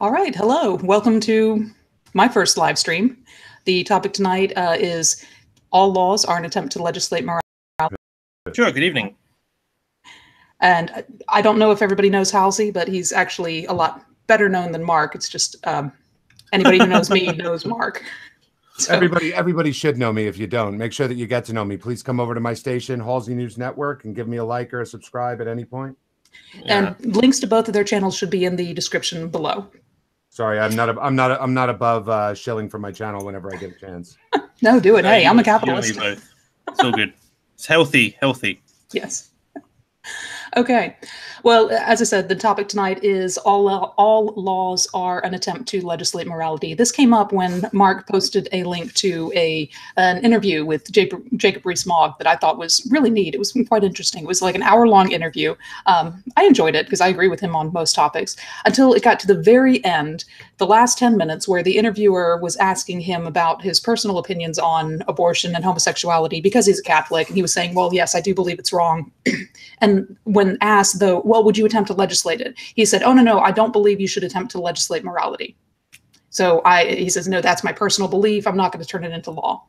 All right, hello. Welcome to my first live stream. The topic tonight is all laws are an attempt to legislate morality. Sure, good evening. And I don't know if everybody knows Halsey, but he's actually a lot better known than Mark. It's just anybody who knows me knows Mark. So. Everybody should know me. If you don't, make sure that you get to know me. Please come over to my station, Halsey News Network, and give me a like or a subscribe at any point. And links to both of their channels should be in the description below. Sorry, I'm not above shilling for my channel whenever I get a chance. No, do it. Hey, I'm a capitalist. Both. It's all good. It's healthy. Yes. Okay. Well, as I said, the topic tonight is all laws are an attempt to legislate morality. This came up when Mark posted a link to an interview with Jacob Rees-Mogg that I thought was really neat. It was quite interesting. It was like an hour-long interview. I enjoyed it because I agree with him on most topics until it got to the very end, the last 10 minutes, where the interviewer was asking him about his personal opinions on abortion and homosexuality because he's a Catholic. And he was saying, well, yes, I do believe it's wrong. And when asked, though, well, would you attempt to legislate it? He said, oh, no, I don't believe you should attempt to legislate morality. So he says, no, that's my personal belief. I'm not going to turn it into law.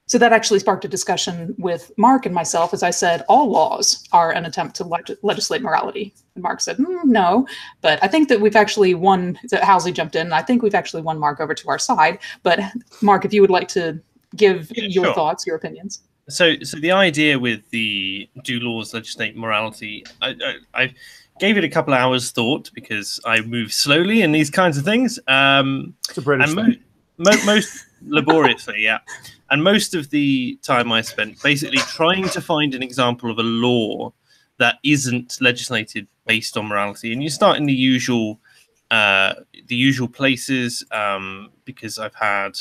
So that actually sparked a discussion with Mark and myself, as I said, all laws are an attempt to legislate morality. And Mark said, no, but I think that we've actually won. Halsey jumped in, and I think we've actually won Mark over to our side. But Mark, if you would like to give your thoughts, your opinions. So the idea with the do laws legislate morality, I gave it a couple of hours thought because I move slowly in these kinds of things. It's a British thing. Most laboriously, yeah. And most of the time I spent basically trying to find an example of a law that isn't legislated based on morality. And you start in the usual places, because I've had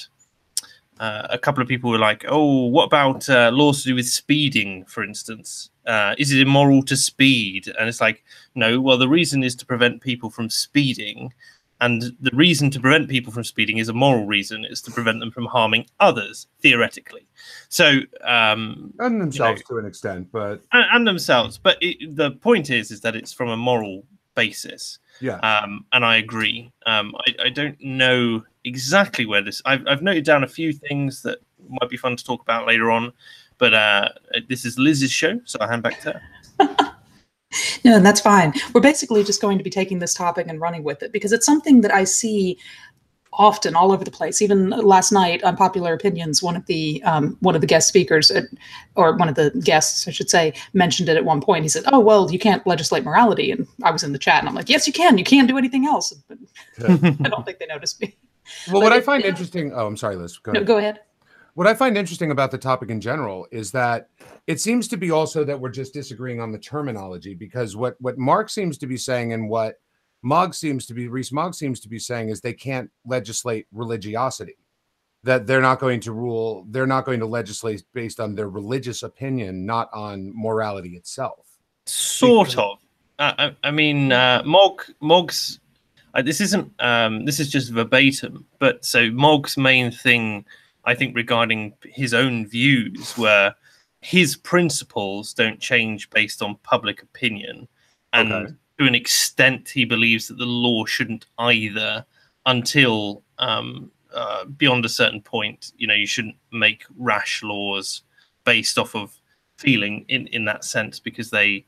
a couple of people were like, oh, what about laws to do with speeding, for instance? Is it immoral to speed? And it's like, no, well, the reason is to prevent people from speeding. And the reason to prevent people from speeding is a moral reason. It's to prevent them from harming others, theoretically. So, and themselves to an extent, but and themselves. But the point is that it's from a moral basis. Yeah. And I agree. I don't know exactly where this. I've noted down a few things that might be fun to talk about later on, but this is Liz's show, so I'll hand back to her. No, and that's fine. We're basically just going to be taking this topic and running with it because it's something that I see often all over the place. Even last night on Popular Opinions, one of the guest speakers, or one of the guests, I should say, mentioned it at one point. He said, "Oh, well, you can't legislate morality," and I was in the chat, and I'm like, "Yes, you can. You can't do anything else." But I don't think they noticed me. Well, what I find interesting. Oh, I'm sorry, Liz. Go ahead. No, go ahead. What I find interesting about the topic in general is that it seems to be also that we're just disagreeing on the terminology, because what Mark seems to be saying and what Rees-Mogg seems to be saying is they can't legislate religiosity, that they're not going to legislate based on their religious opinion, not on morality itself. Sort of. I mean, Mogg's. This is just verbatim, but so Mogg's main thing, I think, regarding his own views were his principles don't change based on public opinion. And to an extent, he believes that the law shouldn't either until beyond a certain point. You shouldn't make rash laws based off of feeling in that sense, because they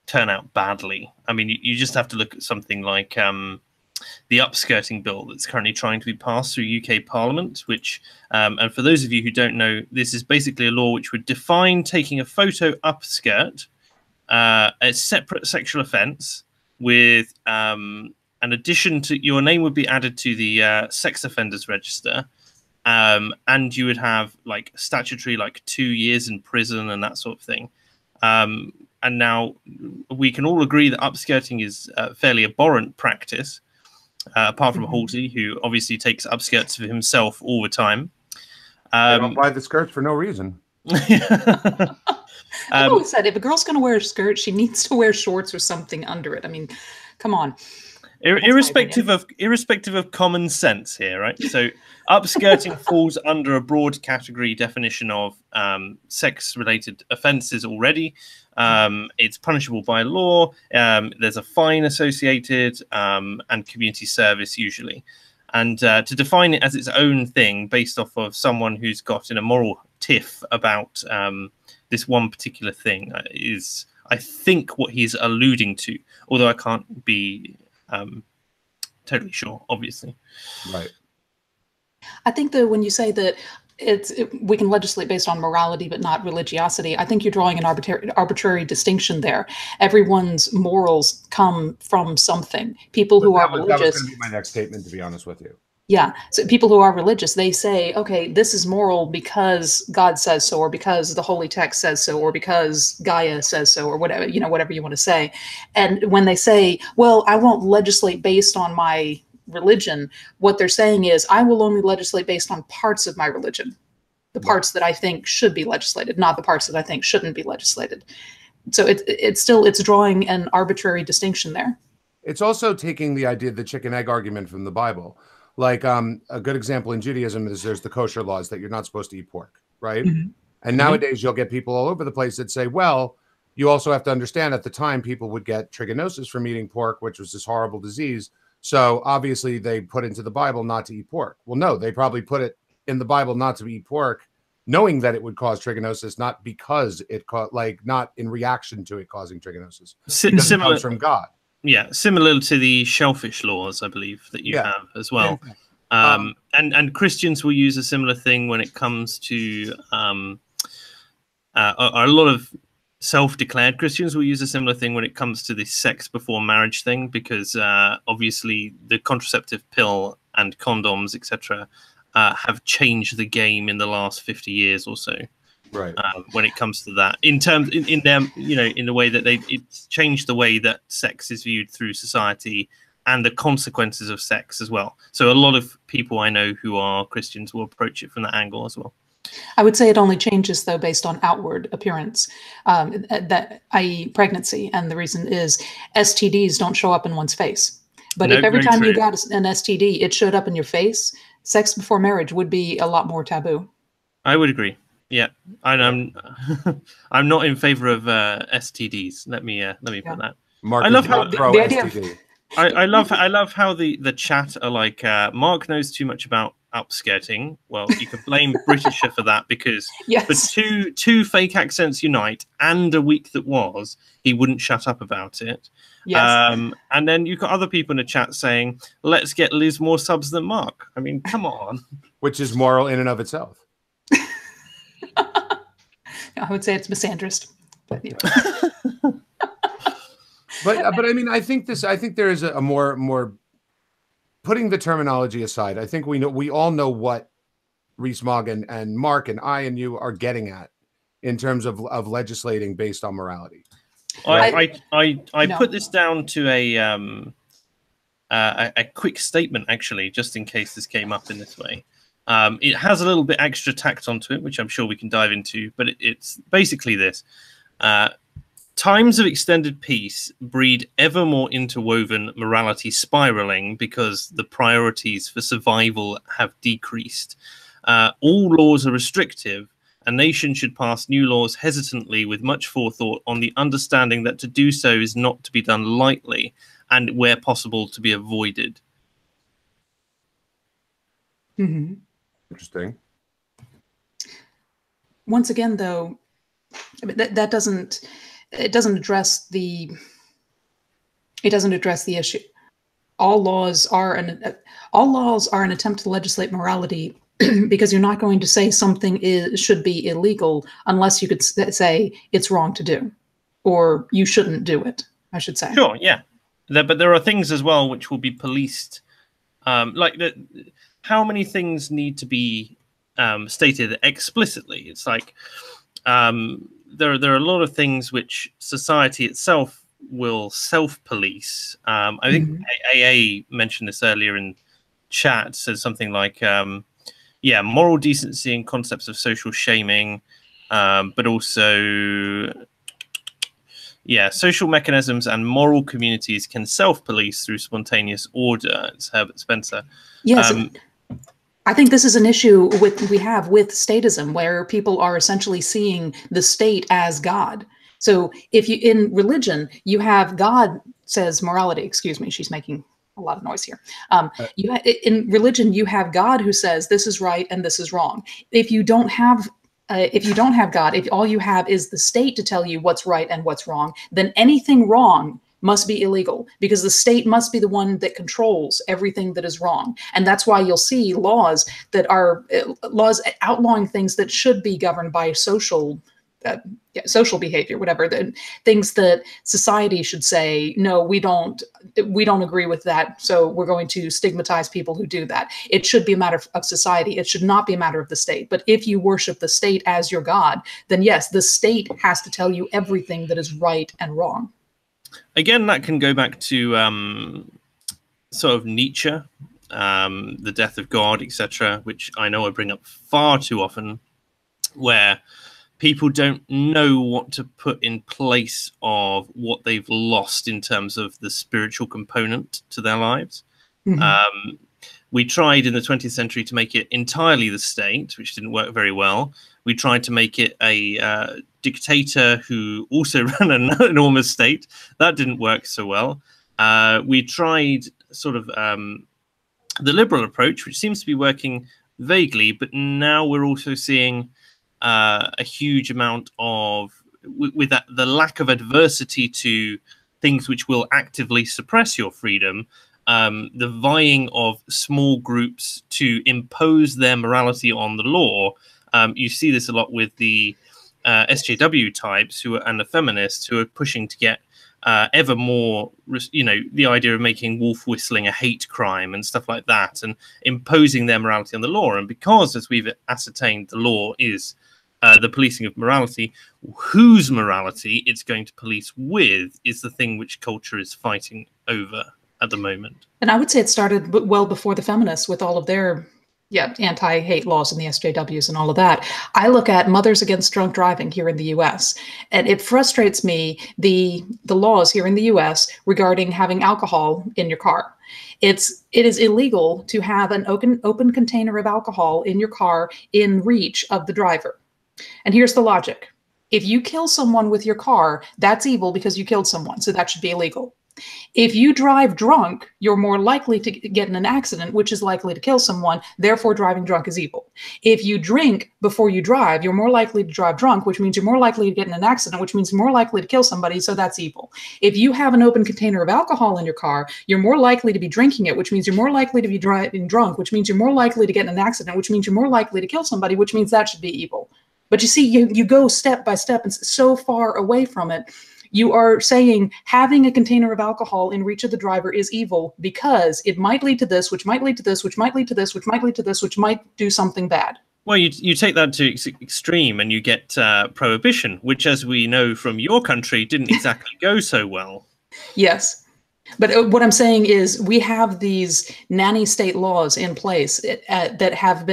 turn out badly. I mean, you just have to look at something like the upskirting bill that's currently trying to be passed through UK Parliament, which, and for those of you who don't know, this is basically a law which would define taking a photo upskirt a separate sexual offence with an addition to your name would be added to the sex offenders register, and you would have like statutory 2 years in prison and that sort of thing. And now we can all agree that upskirting is a fairly abhorrent practice. Apart from Halsey, who obviously takes upskirts for himself all the time. They don't buy the skirts for no reason. I've always said if a girl's going to wear a skirt, she needs to wear shorts or something under it. I mean, come on. Irrespective of common sense here, right? So upskirting falls under a broad category definition of sex-related offences already. It's punishable by law. There's a fine associated and community service usually. And to define it as its own thing based off of someone who's got in a moral tiff about this one particular thing is, I think, what he's alluding to, although I can't be totally sure, obviously. Right. I think that when you say that we can legislate based on morality but not religiosity, I think you're drawing an arbitrary distinction there. Everyone's morals come from something. People who are religious. That was going to be my next statement, to be honest with you. Yeah. So people who are religious, they say, okay, this is moral because God says so, or because the holy text says so, or because Gaia says so, or whatever, whatever you want to say. And when they say, well, I won't legislate based on my religion, what they're saying is, I will only legislate based on parts of my religion, the parts that I think should be legislated, not the parts that I think shouldn't be legislated. So it's drawing an arbitrary distinction there. It's also taking the idea, the chicken egg argument from the Bible. Like a good example in Judaism is there's the kosher laws that you're not supposed to eat pork, right? Mm-hmm. And nowadays you'll get people all over the place that say, well, you also have to understand at the time people would get trichinosis from eating pork, which was this horrible disease. So obviously they put into the Bible not to eat pork. Well, no, they probably put it in the Bible not to eat pork, knowing that it would cause trichinosis, not because it not in reaction to it causing trichinosis. Because it comes from God. Yeah, similar to the shellfish laws, I believe, that you have as well. And Christians will use a similar thing when it comes to a lot of self-declared Christians will use a similar thing when it comes to the sex before marriage thing, because obviously the contraceptive pill and condoms, etc., have changed the game in the last 50 years or so. Right. When it comes to that, in them, in the way that it's changed the way that sex is viewed through society and the consequences of sex as well. So a lot of people I know who are Christians will approach it from that angle as well. I would say it only changes though based on outward appearance, i.e. pregnancy, and the reason is STDs don't show up in one's face. But if every time you got an STD, it showed up in your face, sex before marriage would be a lot more taboo. I would agree. Yeah, I'm not in favor of STDs. Let me put that. Mark, I love how the idea. I love how the chat are like, Mark knows too much about upskirting. Well, you could blame Britisher for that, because for two fake accents unite and a week that was, he wouldn't shut up about it. Yes. And then you've got other people in the chat saying, let's get Liz more subs than Mark. I mean, come on. Which is moral in and of itself. I would say it's misandrist. But, but I mean, I think there is a more putting the terminology aside. I think we all know what Rees-Mogg and Mark and I and you are getting at in terms of legislating based on morality. Right? I put this down to a quick statement, actually, just in case this came up in this way. It has a little bit extra tact onto it, which I'm sure we can dive into, but it's basically this. Times of extended peace breed ever more interwoven morality spiraling because the priorities for survival have decreased. All laws are restrictive. A nation should pass new laws hesitantly with much forethought, on the understanding that to do so is not to be done lightly and, where possible, to be avoided. Mm-hmm. Interesting. Once again, though, that doesn't address the issue. All laws are an attempt to legislate morality, because you're not going to say something should be illegal unless you could say it's wrong to do, or you shouldn't do it, I should say. Sure, yeah. But there are things as well which will be policed. How many things need to be stated explicitly? It's like there are a lot of things which society itself will self-police. I think AA mentioned this earlier in chat, says something like, moral decency and concepts of social shaming, but also, yeah, social mechanisms and moral communities can self-police through spontaneous order. It's Herbert Spencer. Yes. I think this is an issue we have with statism, where people are essentially seeing the state as God. So if you, in religion, you have God says morality, excuse me, she's making a lot of noise here. In religion, you have God who says this is right and this is wrong. If you don't have God, if all you have is the state to tell you what's right and what's wrong, then anything wrong must be illegal, because the state must be the one that controls everything that is wrong. And that's why you'll see laws that are laws outlawing things that should be governed by social behavior, whatever, the things that society should say, no, we don't agree with that, so we're going to stigmatize people who do that. It should be a matter of society. It should not be a matter of the state. But if you worship the state as your God, then yes, the state has to tell you everything that is right and wrong. Again, that can go back to sort of Nietzsche, the death of God, etc., which I know I bring up far too often, where people don't know what to put in place of what they've lost in terms of the spiritual component to their lives. Mm-hmm. We tried in the 20th century to make it entirely the state, which didn't work very well. We tried to make it a dictator who also ran an enormous state. That didn't work so well. We tried sort of the liberal approach, which seems to be working vaguely, but now we're also seeing a huge amount of, with that, the lack of adversity to things which will actively suppress your freedom, the vying of small groups to impose their morality on the law. You see this a lot with the SJW types and the feminists who are pushing to get ever more, the idea of making wolf whistling a hate crime and stuff like that, and imposing their morality on the law. And because, as we've ascertained, the law is the policing of morality, whose morality it's going to police with is the thing which culture is fighting over at the moment. And I would say it started well before the feminists with all of their anti-hate laws and the SJWs and all of that. I look at Mothers Against Drunk Driving here in the US, and it frustrates me, the laws here in the US regarding having alcohol in your car. It is illegal to have an open container of alcohol in your car in reach of the driver. And here's the logic. If you kill someone with your car, that's evil because you killed someone, so that should be illegal. If you drive drunk, you're more likely to get in an accident, which is likely to kill someone. Therefore, driving drunk is evil. If you drink before you drive, you're more likely to drive drunk, which means you're more likely to get in an accident, which means you're more likely to kill somebody. So that's evil. If you have an open container of alcohol in your car, you're more likely to be drinking it, which means you're more likely to be driving drunk, which means you're more likely to get in an accident, which means you're more likely to kill somebody, which means that should be evil. But you see, you go step by step and so far away from it. You are saying having a container of alcohol in reach of the driver is evil because it might lead to this, which might lead to this, which might lead to this, which might lead to this, which might do something bad. Well, you take that to extreme and you get prohibition, which, as we know from your country, didn't exactly go so well. Yes. But what I'm saying is we have these nanny state laws in place that have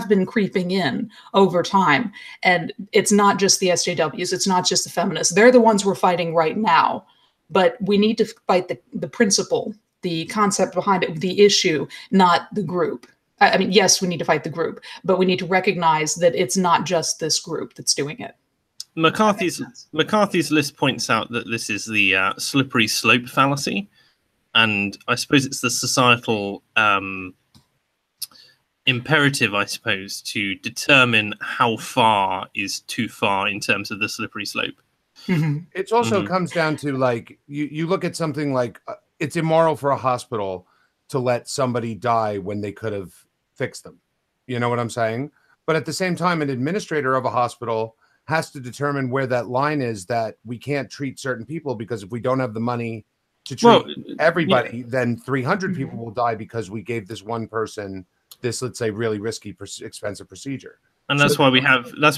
been creeping in over time. And it's not just the SJWs, it's not just the feminists. They're the ones we're fighting right now. But we need to fight the principle, the concept behind it, the issue, not the group. I mean, yes, we need to fight the group, but we need to recognize that it's not just this group that's doing it. McCarthy's list points out that this is the slippery slope fallacy. And I suppose it's the societal imperative, I suppose, to determine how far is too far in terms of the slippery slope. Mm-hmm. It also comes down to, like, you look at something like it's immoral for a hospital to let somebody die when they could have fixed them. You know what I'm saying? But at the same time, an administrator of a hospital has to determine where that line is, that we can't treat certain people because if we don't have the money to treat everybody, then 300 people will die because we gave this one person this, let's say, really risky, expensive procedure. And that's why you have this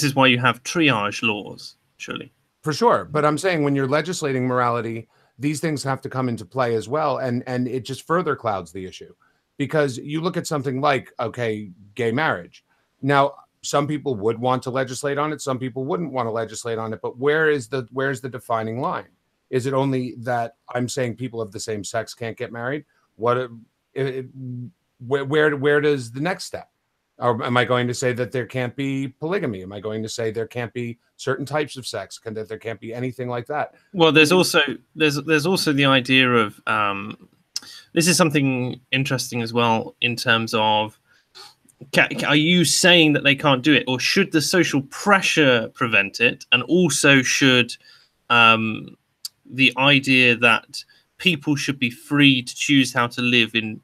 is why you have triage laws, surely. For sure. But I'm saying when you're legislating morality, these things have to come into play as well. And it just further clouds the issue, because you look at something like, okay, gay marriage. Now, some people would want to legislate on it. Some people wouldn't want to legislate on it. But where's the defining line? Is it only that I'm saying people of the same sex can't get married? Where does the next step? Or am I going to say that there can't be polygamy? Am I going to say there can't be certain types of sex? That there can't be anything like that? Well, there's also the idea of this is something interesting as well in terms of are you saying that they can't do it, or should the social pressure prevent it? And also should the idea that people should be free to choose how to live in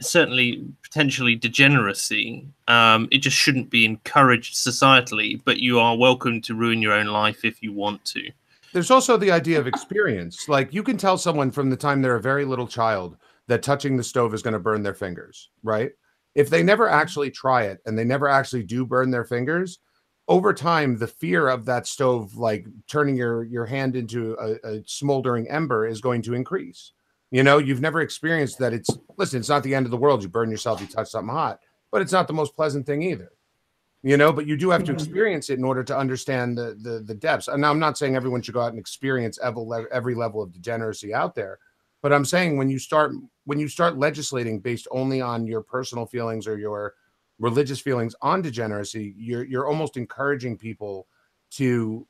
certainly potentially degeneracy, it just shouldn't be encouraged societally, but you are welcome to ruin your own life if you want to. There's also the idea of experience. Like, you can tell someone from the time they're a very little child that touching the stove is going to burn their fingers, right? If they never actually try it and they never actually do burn their fingers, over time, the fear of that stove, like turning your hand into a smoldering ember, is going to increase. You know, you've never experienced that. It's not the end of the world. You burn yourself, you touch something hot, but it's not the most pleasant thing either. You know, but you do have to experience it in order to understand the depths. And now, I'm not saying everyone should go out and experience every level of degeneracy out there, but I'm saying when you start legislating based only on your personal feelings or your religious feelings on degeneracy, you're almost encouraging people to,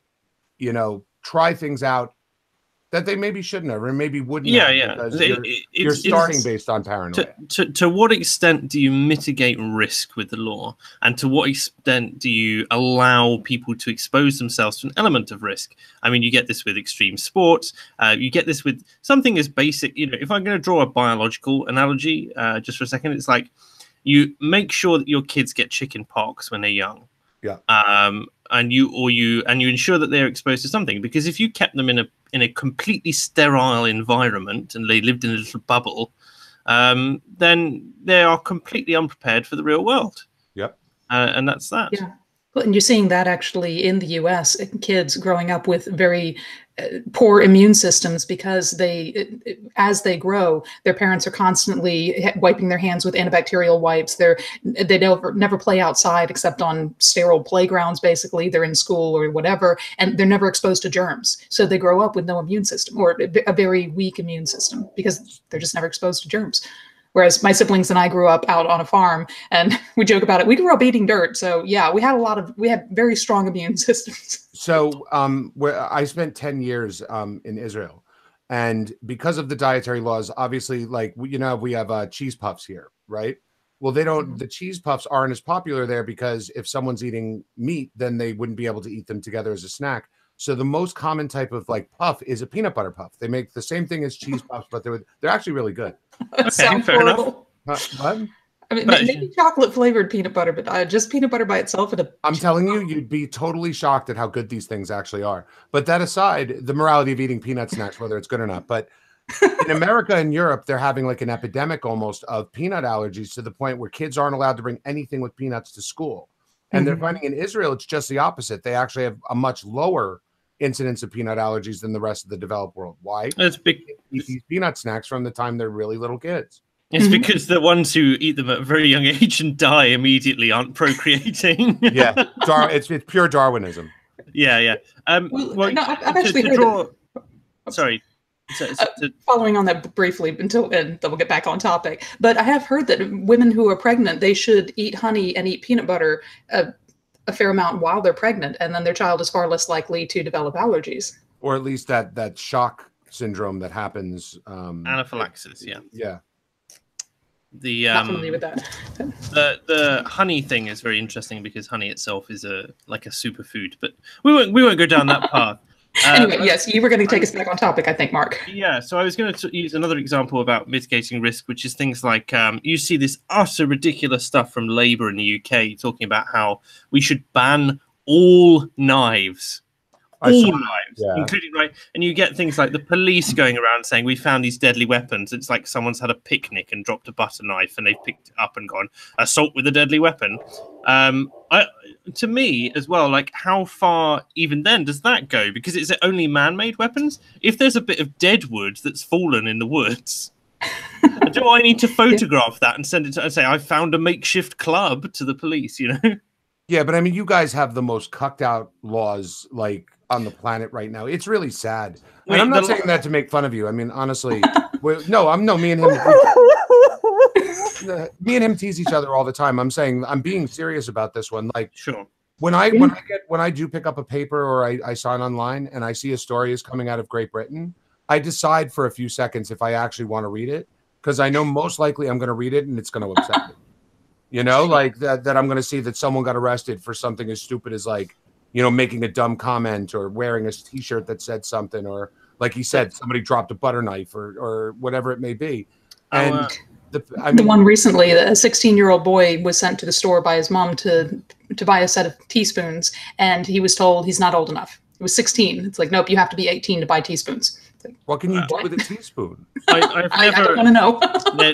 you know, try things out that they maybe shouldn't have, or maybe wouldn't have, because you're starting based on paranoia. To what extent do you mitigate risk with the law? And to what extent do you allow people to expose themselves to an element of risk? I mean, you get this with extreme sports. You get this with something as basic, you know, if I'm going to draw a biological analogy just for a second, it's like you make sure that your kids get chicken pox when they're young. Yeah. And you ensure that they're exposed to something, because if you kept them in a completely sterile environment and they lived in a little bubble, then they are completely unprepared for the real world. Yep. And that's that. Yeah. And you're seeing that actually in the US, kids growing up with very poor immune systems, because as they grow, their parents are constantly wiping their hands with antibacterial wipes. They never play outside except on sterile playgrounds. Basically, they're in school or whatever, and they're never exposed to germs. So they grow up with no immune system, or a very weak immune system, because they're just never exposed to germs. Whereas my siblings and I grew up out on a farm, and we joke about it. We grew up eating dirt. So yeah, we had very strong immune systems. So I spent 10 years in Israel, and because of the dietary laws, obviously, like, we have cheese puffs here, right? Well, the cheese puffs aren't as popular there, because if someone's eating meat, then they wouldn't be able to eat them together as a snack. So the most common type of like puff is a peanut butter puff. They make the same thing as cheese puffs, but they're actually really good. That sounds horrible. What? I mean, maybe chocolate flavored peanut butter, but just peanut butter by itself. I'm telling you, you'd be totally shocked at how good these things actually are. But that aside, the morality of eating peanut snacks, whether it's good or not. But in America and Europe, they're having like an epidemic almost of peanut allergies, to the point where kids aren't allowed to bring anything with peanuts to school. And they're finding in Israel, it's just the opposite. They actually have a much lower incidence of peanut allergies than the rest of the developed world. Why? It's big. Eat these peanut snacks from the time they're really little kids. It's because the ones who eat them at a very young age and die immediately aren't procreating. Yeah, it's pure Darwinism. Yeah. I've actually heard Sorry. Following on that briefly, and then we'll get back on topic. But I have heard that women who are pregnant, they should eat honey and eat peanut butter a fair amount while they're pregnant, and then their child is far less likely to develop allergies. Or at least that shock syndrome that happens. Anaphylaxis, yeah. Yeah. Not familiar with that. The honey thing is very interesting, because honey itself is like a superfood, but we won't go down that path. Anyway, yes, you were going to take us back on topic, I think, Mark. Yeah, so I was going to use another example about mitigating risk, which is things like you see this utter ridiculous stuff from Labour in the UK talking about how we should ban all knives. All knives, including, right? And you get things like the police going around saying, we found these deadly weapons. It's like someone's had a picnic and dropped a butter knife, and they've picked it up and gone, assault with a deadly weapon. To me as well, like, how far even then does that go? Because it's only man-made weapons. If there's a bit of dead wood that's fallen in the woods, Do I need to photograph that and send it to and say I found a makeshift club to the police? You know. Yeah, but I mean, you guys have the most cucked out laws like on the planet right now. It's really sad. Wait, and I'm not saying that to make fun of you. I mean, honestly, me and him. Me and him tease each other all the time. I'm saying I'm being serious about this one. Like, sure. When I do pick up a paper or I sign online and I see a story is coming out of Great Britain, I decide for a few seconds if I actually want to read it, because I know most likely I'm going to read it and it's going to upset me. You know, like that I'm going to see that someone got arrested for something as stupid as, like, you know, making a dumb comment or wearing a t-shirt that said something, or like he said, somebody dropped a butter knife or whatever it may be. And the one recently, a 16-year-old boy was sent to the store by his mom to buy a set of teaspoons, and he was told he's not old enough. He was 16. It's like, nope, you have to be 18 to buy teaspoons. Like, what can you do with a teaspoon? I don't want to know.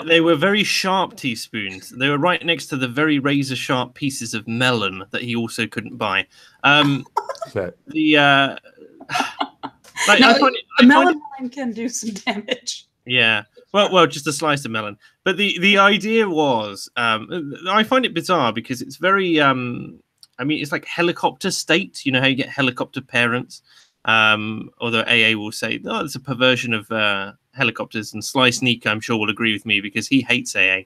They were very sharp teaspoons. They were right next to the very razor sharp pieces of melon that he also couldn't buy. The melon can do some damage. Yeah. Well, just a slice of melon. But the idea was, I find it bizarre because it's very, I mean, it's like helicopter state. You know how you get helicopter parents? Although AA will say, no, it's a perversion of helicopters, and Sly Sneaker, I'm sure, will agree with me because he hates AA.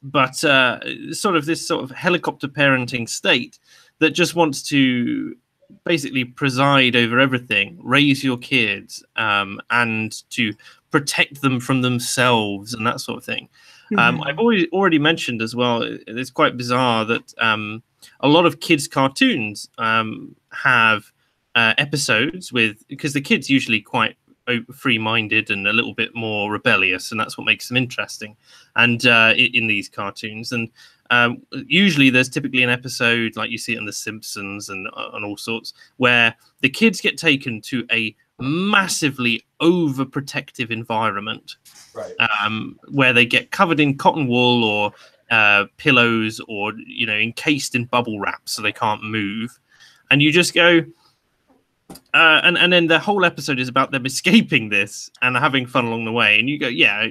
But sort of this sort of helicopter parenting state that just wants to basically preside over everything, raise your kids, and to protect them from themselves and that sort of thing. I've already mentioned as well, it's quite bizarre that a lot of kids' cartoons have episodes with, because the kids usually quite free-minded and a little bit more rebellious, and that's what makes them interesting. And in these cartoons, and usually there's typically an episode like you see it in The Simpsons and all sorts, where the kids get taken to a massively overprotective environment, right? Where they get covered in cotton wool or pillows, or, you know, encased in bubble wrap so they can't move, and you just go, and then the whole episode is about them escaping this and having fun along the way. And you go, yeah,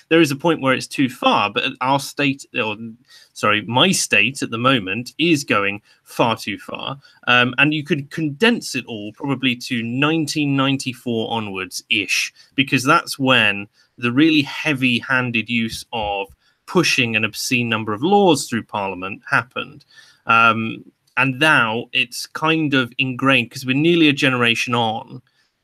there is a point where it's too far, but our state, or sorry, my state at the moment is going far too far. And you could condense it all probably to 1994 onwards-ish, because that's when the really heavy-handed use of pushing an obscene number of laws through Parliament happened. And now it's kind of ingrained, because we're nearly a generation on,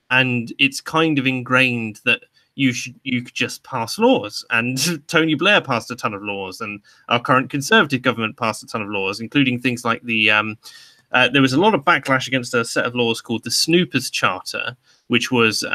and it's kind of ingrained that you could just pass laws. And Tony Blair passed a ton of laws, and our current Conservative government passed a ton of laws, including things like the there was a lot of backlash against a set of laws called the Snoopers Charter, which was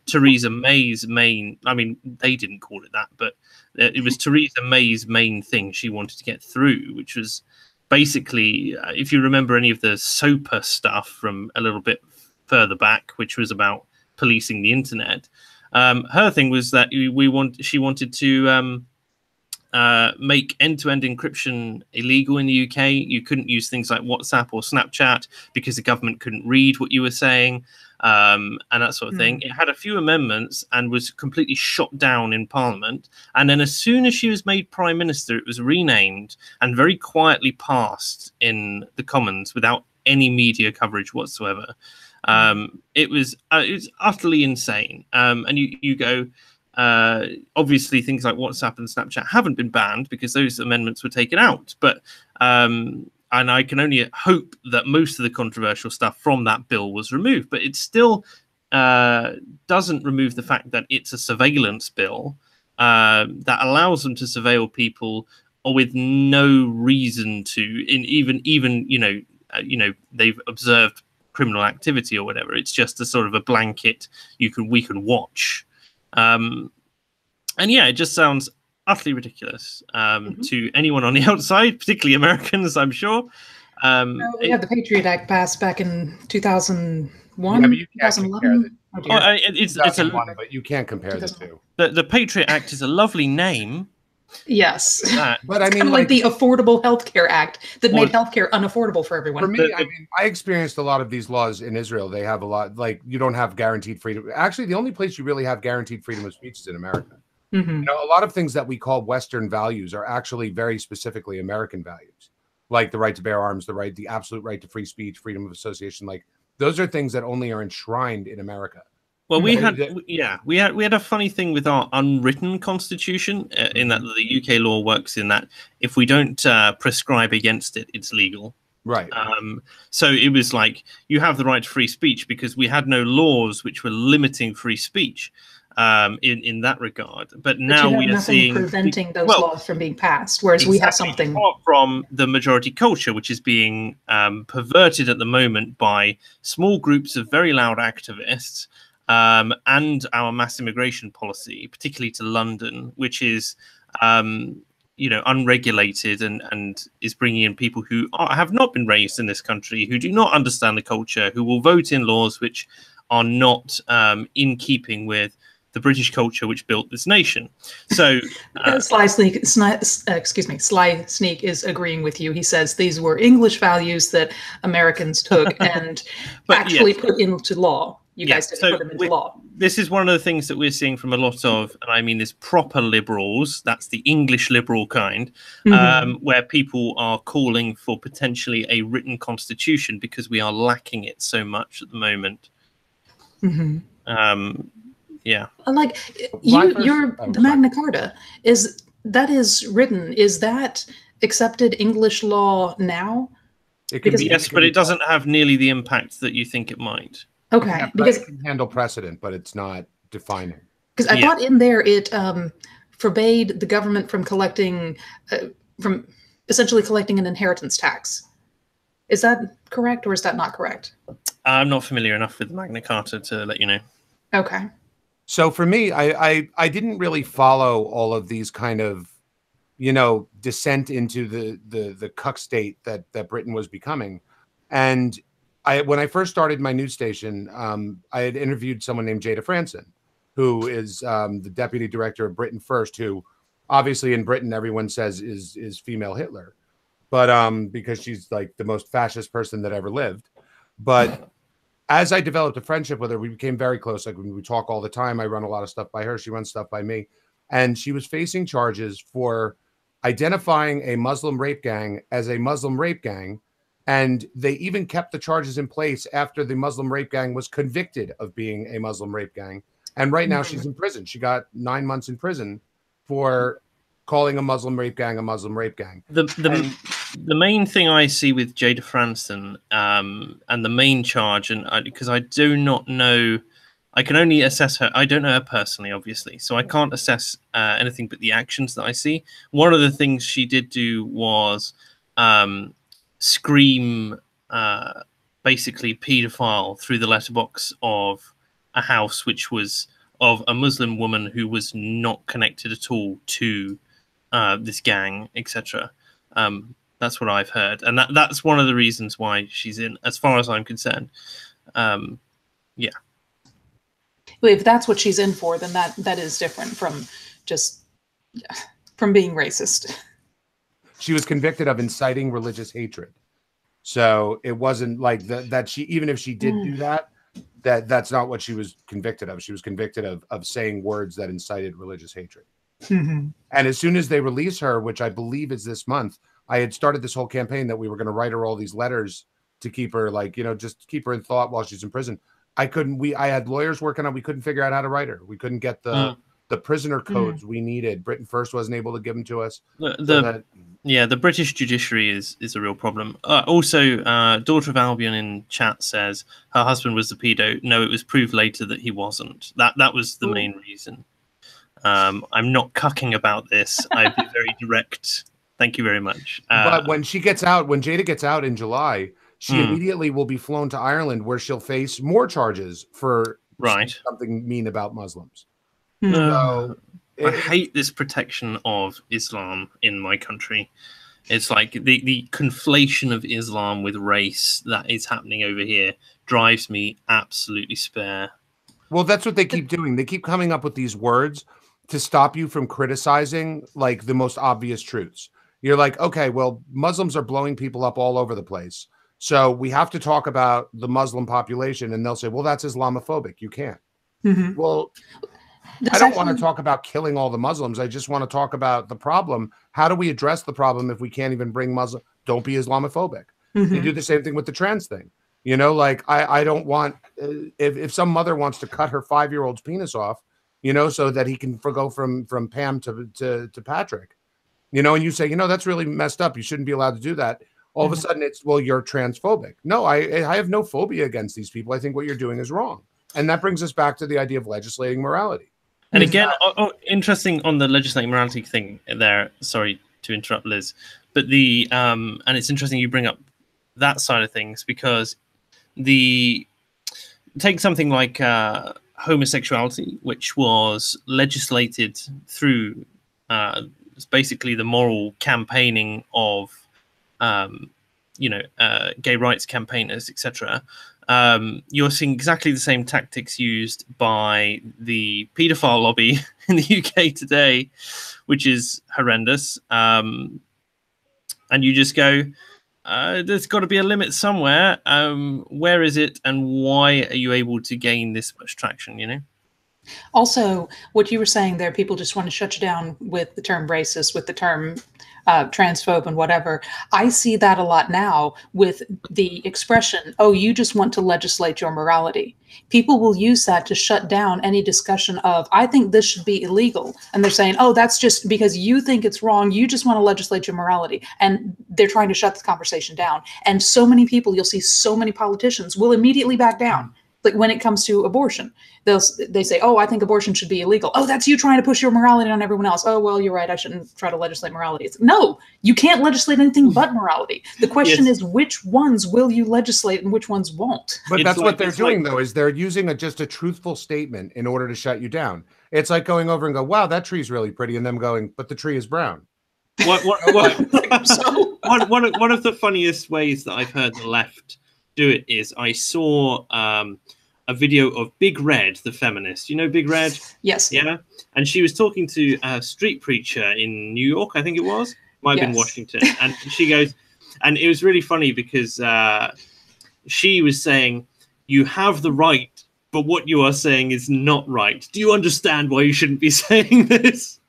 Theresa May's main, I mean, they didn't call it that, but it was Theresa May's main thing she wanted to get through, which was basically, if you remember any of the SOPA stuff from a little bit further back, which was about policing the internet, her thing was that she wanted to make end-to-end encryption illegal in the UK. You couldn't use things like WhatsApp or Snapchat because the government couldn't read what you were saying, and that sort of thing. It had a few amendments and was completely shot down in Parliament. And then as soon as she was made Prime Minister, it was renamed and very quietly passed in the Commons without any media coverage whatsoever. It was utterly insane. And you go, obviously things like WhatsApp and Snapchat haven't been banned because those amendments were taken out. But and I can only hope that most of the controversial stuff from that bill was removed. But it still doesn't remove the fact that it's a surveillance bill that allows them to surveil people with no reason to, even you know they've observed criminal activity or whatever. It's just a sort of a blanket we can watch. And yeah, it just sounds utterly ridiculous to anyone on the outside, particularly Americans, I'm sure. We had the Patriot Act passed back in 2001, yeah, but you can't 2011. It's a, but you can't compare the two. The Patriot Act is a lovely name. Yes, but I mean, kind of like the Affordable Health Care Act that made healthcare unaffordable for everyone. For me, I mean, I experienced a lot of these laws in Israel. They have a lot, like, you don't have guaranteed freedom. Actually, the only place you really have guaranteed freedom of speech is in America. Mm-hmm. You know, a lot of things that we call Western values are actually very specifically American values, like the right to bear arms, the absolute right to free speech, freedom of association. Like those are things that only are enshrined in America. Well, we Right. we had a funny thing with our unwritten constitution in that the UK law works in that if we don't prescribe against it, it's legal. Right. So it was like you have the right to free speech because we had no laws which were limiting free speech in that regard. But now you have we are nothing seeing preventing those laws from being passed, whereas we have something apart from the majority culture, which is being perverted at the moment by small groups of very loud activists. And our mass immigration policy, particularly to London, which is, unregulated and is bringing in people who have not been raised in this country, who do not understand the culture, who will vote in laws which are not in keeping with the British culture which built this nation. So Sly Sneak is agreeing with you. He says these were English values that Americans took and actually put into law. You guys didn't put them into law. This is one of the things that we're seeing from a lot of, and I mean this proper liberals, that's the English liberal kind, where people are calling for potentially a written constitution because we are lacking it so much at the moment. Yeah. Like the Magna Carta is written. Is that accepted English law now? Yes, but it doesn't have nearly the impact that you think it might. Okay, yeah, because it can handle precedent, but it's not defining. Because I thought in there it forbade the government from essentially collecting an inheritance tax. Is that correct, or is that not correct? I'm not familiar enough with Magna Carta to let you know. Okay. So for me, I didn't really follow all of these kind of, descent into the cuck state that Britain was becoming. And when I first started my news station, I had interviewed someone named Jada Franson, who is the deputy director of Britain First, who obviously in Britain everyone says is female Hitler, but because she's like the most fascist person that ever lived. But as I developed a friendship with her, we became very close. Like we talk all the time. I run a lot of stuff by her. She runs stuff by me. And she was facing charges for identifying a Muslim rape gang as a Muslim rape gang. And they even kept the charges in place after the Muslim rape gang was convicted of being a Muslim rape gang. And right now she's in prison. She got 9 months in prison for calling a Muslim rape gang a Muslim rape gang. The main thing I see with Jada Franson and the main charge, and because I do not know, I can only assess her. I don't know her personally, obviously, so I can't assess anything but the actions that I see. One of the things she did do was scream basically paedophile through the letterbox of a house which was of a Muslim woman who was not connected at all to this gang, etc. That's what I've heard, and that's one of the reasons why she's in, as far as I'm concerned. Yeah. Well, if that's what she's in for, then that is different from being racist. She was convicted of inciting religious hatred, so it wasn't like that. She, even if she did do that's not what she was convicted of. She was convicted of saying words that incited religious hatred. And as soon as they release her, which I believe is this month, I had started this whole campaign that we were going to write her all these letters to keep her, like, just keep her in thought while she's in prison. I had lawyers working on, we couldn't figure out how to write her. We couldn't get the prisoner codes we needed. Britain First wasn't able to give them to us. The British judiciary is a real problem. Also, Daughter of Albion in chat says her husband was the pedo. No, it was proved later that he wasn't. That was the main reason. I'm not cucking about this. I've been very direct. Thank you very much. But when Jada gets out in July, she immediately will be flown to Ireland, where she'll face more charges for something mean about Muslims. So I hate this protection of Islam in my country. It's like the conflation of Islam with race that is happening over here drives me absolutely spare. Well, that's what they keep doing. They keep coming up with these words to stop you from criticizing like the most obvious truths. You're like, okay, well, Muslims are blowing people up all over the place, so we have to talk about the Muslim population. And they'll say, well, that's Islamophobic. You can't. Well, I don't want to talk about killing all the Muslims. I just want to talk about the problem. How do we address the problem if we can't even bring Muslim? Don't be Islamophobic. Mm-hmm. They do the same thing with the trans thing. You know, like I don't want, if some mother wants to cut her 5-year-old's penis off, you know, so that he can go from Pam to Patrick, you know, and you say, you know, that's really messed up. You shouldn't be allowed to do that. All of a sudden it's, well, you're transphobic. No, I have no phobia against these people. I think what you're doing is wrong. And that brings us back to the idea of legislating morality. And again, interesting on the legislating morality thing there. Sorry to interrupt, Liz, but and it's interesting you bring up that side of things, because take something like homosexuality, which was legislated through basically the moral campaigning of gay rights campaigners, etc. You're seeing exactly the same tactics used by the paedophile lobby in the UK today, which is horrendous. And you just go, there's got to be a limit somewhere. Where is it, and why are you able to gain this much traction, you know? Also, what you were saying there, people just want to shut you down with the term racist, with the term transphobe and whatever. I see that a lot now with the expression, oh, you just want to legislate your morality. People will use that to shut down any discussion of, I think this should be illegal. And they're saying, oh, that's just because you think it's wrong. You just want to legislate your morality. And they're trying to shut the conversation down. And so many people, you'll see so many politicians will immediately back down. Like when it comes to abortion, they say, oh, I think abortion should be illegal. Oh, that's you trying to push your morality on everyone else. Oh, well, you're right. I shouldn't try to legislate morality. No, you can't legislate anything but morality. The question is, which ones will you legislate and which ones won't? But that's what they're doing, though, is they're using just a truthful statement in order to shut you down. It's like going over and go, wow, that tree's really pretty. And them going, but the tree is brown. One of the funniest ways that I've heard the left do it is I saw a video of Big Red, the feminist. You know Big Red? Yes. Yeah. And she was talking to a street preacher in New York, I think it was. Might have been Washington. And she goes, and it was really funny because she was saying, you have the right, but what you are saying is not right. Do you understand why you shouldn't be saying this?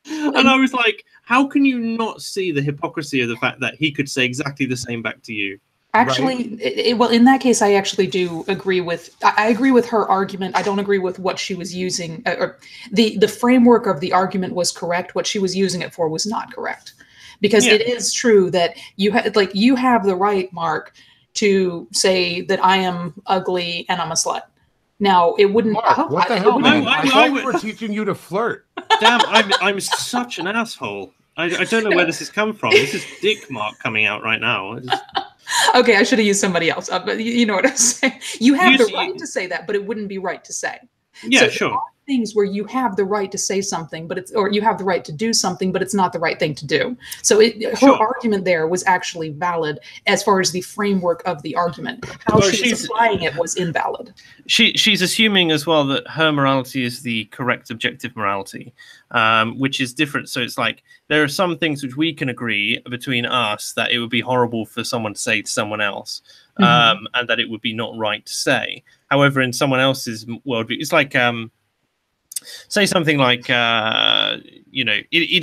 And I was like, how can you not see the hypocrisy of the fact that he could say exactly the same back to you? Actually, well, in that case, I actually do agree with. I agree with her argument. I don't agree with what she was using. Or the framework of the argument was correct. What she was using it for was not correct, because it is true that you have the right, Mark, to say that I am ugly and I'm a slut. Now, it wouldn't. Mark, what the hell? I thought we were teaching you to flirt. Damn, I'm such an asshole. I don't know where this has come from. This is Dick Mark coming out right now. Okay, I should have used somebody else. But you know what I'm saying. You have the right to say that, but it wouldn't be right to say. Yeah, so sure. Things where you have the right to say something, or you have the right to do something, but it's not the right thing to do. So her argument there was actually valid as far as the framework of the argument. How she's applying it was invalid. She's assuming as well that her morality is the correct objective morality, which is different. So it's like there are some things which we can agree between us that it would be horrible for someone to say to someone else, and that it would be not right to say. However, in someone else's worldview, it's like say something like it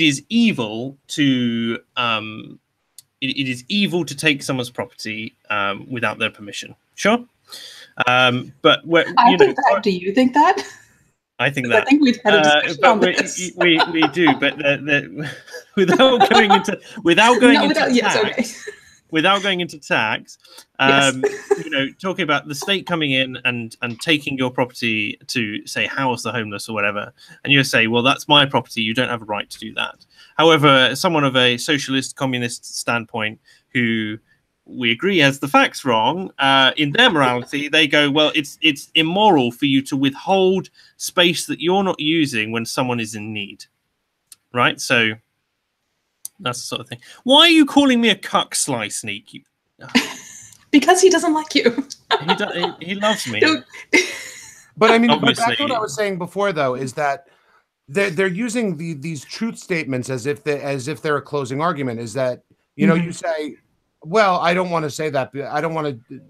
is evil to it is evil to take someone's property without their permission. Sure. But I think that. Do you think that? I think that. I think we've had a discussion on this. We do, but without going into tax, without going into tax, talking about the state coming in and taking your property to say house the homeless or whatever, and you say, well, that's my property, you don't have a right to do that. However, someone of a socialist communist standpoint who we agree has the facts wrong, in their morality, they go, well, it's immoral for you to withhold space that you're not using when someone is in need, right? So that's the sort of thing. Why are you calling me a cuck, Sly Sneak? Because he doesn't like you. He loves me. But I mean, back to what I was saying before, though, is that they're using these truth statements as if they're a closing argument. Is that you say, well, I don't want to say that. I don't want to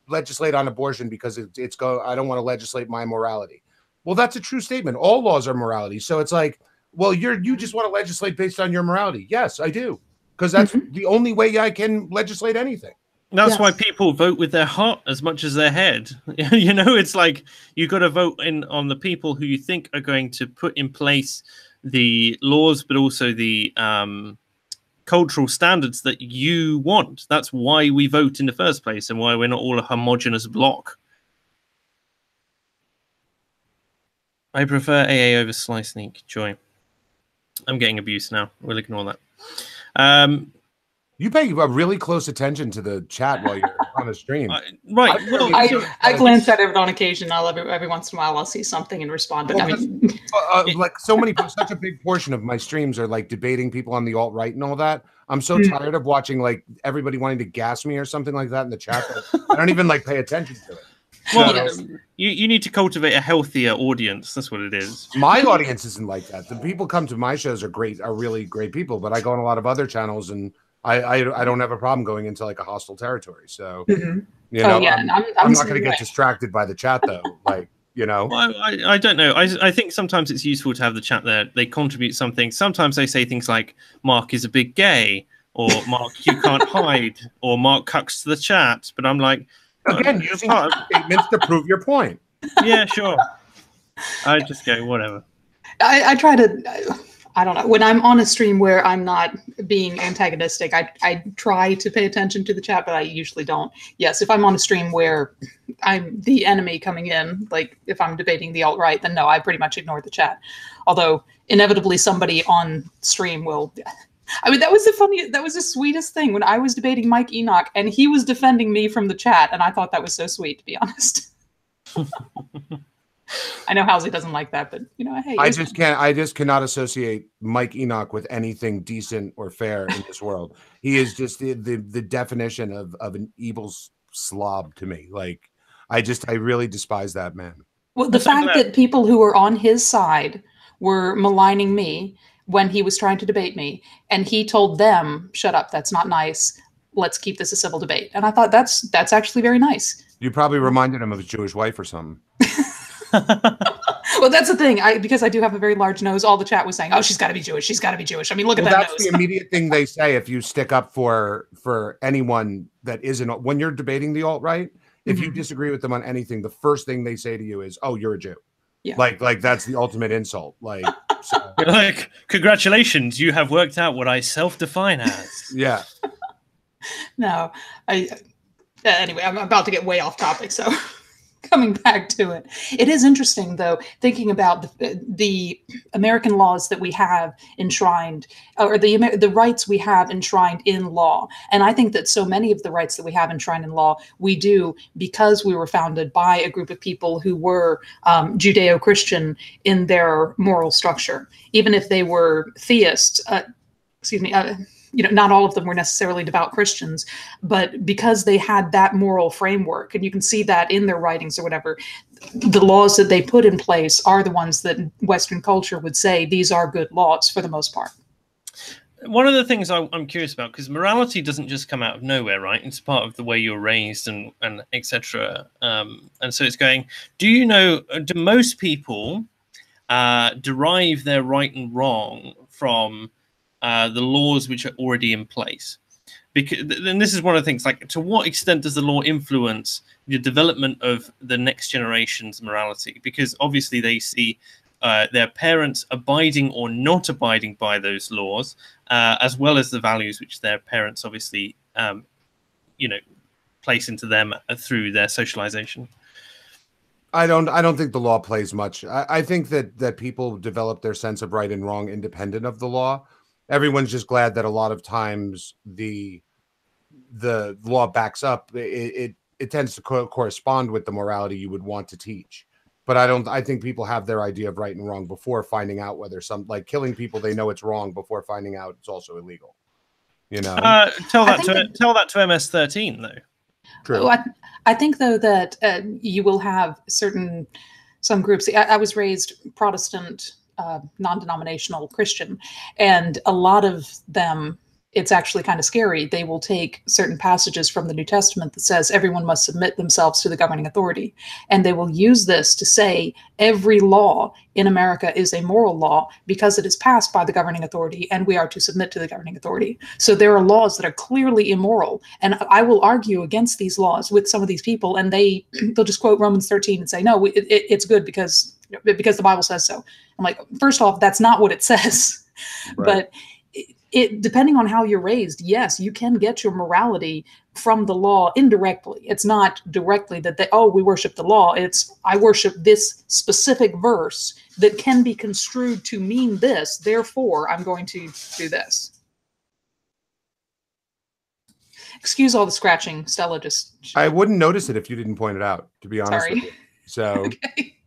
legislate on abortion because I don't want to legislate my morality. Well, that's a true statement. All laws are morality. So it's like, well, you just want to legislate based on your morality. Yes, I do. Because that's the only way I can legislate anything. That's why people vote with their heart as much as their head. You know, it's like you got to vote on the people who you think are going to put in place the laws, but also the cultural standards that you want. That's why we vote in the first place, and why we're not all a homogenous block. I prefer AA over Sly Sneak. Joy. I'm getting abuse now. We'll ignore that. You pay really close attention to the chat while you're on a stream. Right. I glance at it on occasion. Every once in a while I'll see something and respond. But like such a big portion of my streams are like debating people on the alt-right and all that. I'm so tired of watching like everybody wanting to gas me or something like that in the chat. I don't even like pay attention to it. Well, you need to cultivate a healthier audience. That's what it is. My audience isn't like that. The people come to my shows are really great people, but I go on a lot of other channels and I don't have a problem going into like a hostile territory. So you know, I'm not going to get distracted by the chat though. Like, you know, well, I don't know. I think sometimes it's useful to have the chat there. They contribute something. Sometimes they say things like Mark is a big gay, or Mark you can't hide, or Mark cucks to the chat. But I'm like, again, using statements to prove your point. Yeah, sure. I just go whatever. I try to. I don't know. When I'm on a stream where I'm not being antagonistic, I try to pay attention to the chat, but I usually don't. Yes, if I'm on a stream where I'm the enemy coming in, like if I'm debating the alt-right, then no, I pretty much ignore the chat. Although inevitably somebody on stream will. I mean, that was the sweetest thing when I was debating Mike Enoch and he was defending me from the chat, and I thought that was so sweet, to be honest. I know Halsey doesn't like that, but you know, hey, I just cannot associate Mike Enoch with anything decent or fair in this world. He is just the definition of an evil slob to me. Like, I really despise that man. Well, the fact that people who were on his side were maligning me when he was trying to debate me, and he told them, "Shut up, that's not nice. Let's keep this a civil debate." And I thought that's actually very nice. You probably reminded him of his Jewish wife or something. Well, that's the thing. Because I do have a very large nose, all the chat was saying, "Oh, she's got to be Jewish. She's got to be Jewish." I mean, look at that nose. That's the immediate thing they say if you stick up for anyone that isn't. When you're debating the alt-right, if you disagree with them on anything, the first thing they say to you is, "Oh, you're a Jew." Yeah. Like that's the ultimate insult. Like, so. Like, congratulations, you have worked out what I self-define as. Yeah. No, anyway, I'm about to get way off topic, so. Coming back to it, it is interesting though, thinking about the American laws that we have enshrined, or the rights we have enshrined in law. And I think that so many of the rights that we have enshrined in law, we do because we were founded by a group of people who were Judeo-Christian in their moral structure, even if they were theists. You know, not all of them were necessarily devout Christians, but because they had that moral framework, and you can see that in their writings or whatever, the laws that they put in place are the ones that Western culture would say these are good laws for the most part. One of the things I'm curious about, because morality doesn't just come out of nowhere, right? It's part of the way you're raised and etc. And so it's going, do you know, do most people derive their right and wrong from the laws which are already in place? Because, and this is one of the things, like, to what extent does the law influence the development of the next generation's morality? Because obviously they see their parents abiding or not abiding by those laws, as well as the values which their parents obviously, you know, place into them through their socialization. I don't think the law plays much. I think that people develop their sense of right and wrong independent of the law. Everyone's just glad that a lot of times the law backs up. It tends to correspond with the morality you would want to teach. But I think people have their idea of right and wrong before finding out whether like killing people, they know it's wrong before finding out it's also illegal. You know, tell that to MS-13 though. True. I think though that you will have some groups. I was raised Protestant, non-denominational Christian, and a lot of them, it's actually kind of scary. They will take certain passages from the New Testament that says everyone must submit themselves to the governing authority. And they will use this to say every law in America is a moral law because it is passed by the governing authority and we are to submit to the governing authority. So there are laws that are clearly immoral. And I will argue against these laws with some of these people, and they'll just quote Romans 13 and say, no, it's good because the Bible says so. I'm like, first off, that's not what it says. Right. But it depending on how you're raised, yes, you can get your morality from the law indirectly. It's not directly that we worship the law. It's I worship this specific verse that can be construed to mean this. Therefore, I'm going to do this. Excuse all the scratching, Stella. I wouldn't notice it if you didn't point it out, to be honest with you. So, okay.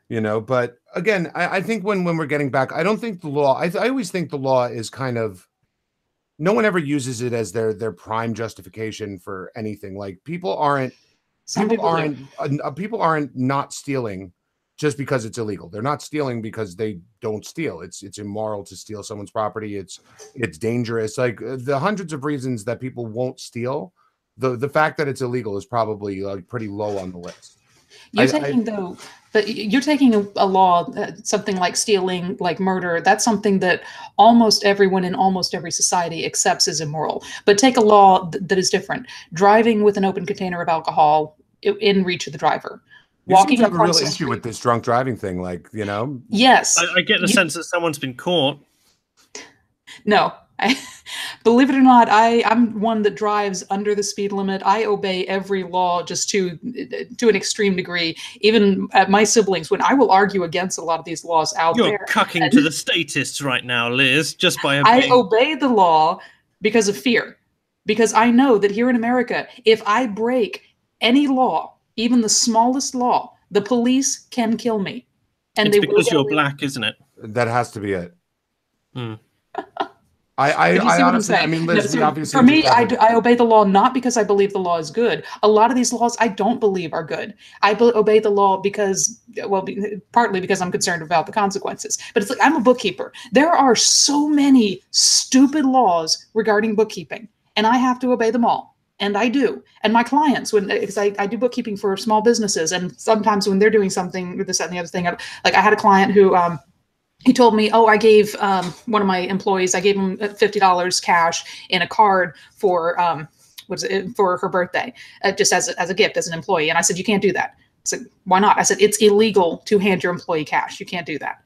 You know, but again, I think when we're getting back, I don't think the law, I always think the law is kind of, no one ever uses it as their prime justification for anything. Like people aren't not stealing just because it's illegal. They're not stealing because they don't steal. It's immoral to steal someone's property. It's dangerous. Like the hundreds of reasons that people won't steal, the fact that it's illegal is probably like pretty low on the list. You're taking a law, something like stealing, like murder. That's something that almost everyone in almost every society accepts as immoral. But take a law that is different. Driving with an open container of alcohol in reach of the driver. Walking have a real issue with this drunk driving thing, like, you know? Yes. I get the sense that someone's been caught. No. Believe it or not, I'm one that drives under the speed limit. I obey every law just to an extreme degree. Even at my siblings, when I will argue against a lot of these laws out there. You're cucking to the statists right now, Liz, just by obeying. I obey the law because of fear. Because I know that here in America, if I break any law, even the smallest law, the police can kill me. And it's because you're black, isn't it? That has to be it. Hmm. I honestly, I mean, Liz, obviously. For me, I obey the law not because I believe the law is good. A lot of these laws I don't believe are good. I obey the law because, well, partly because I'm concerned about the consequences. But it's like, I'm a bookkeeper. There are so many stupid laws regarding bookkeeping, and I have to obey them all. And I do. And my clients, because I do bookkeeping for small businesses, and sometimes when they're doing something with this, that, and the other thing, like I had a client who, he told me, oh, I gave one of my employees, I gave him $50 cash in a card for for her birthday, just as a gift, as an employee. And I said, you can't do that. I said, why not? I said, it's illegal to hand your employee cash. You can't do that.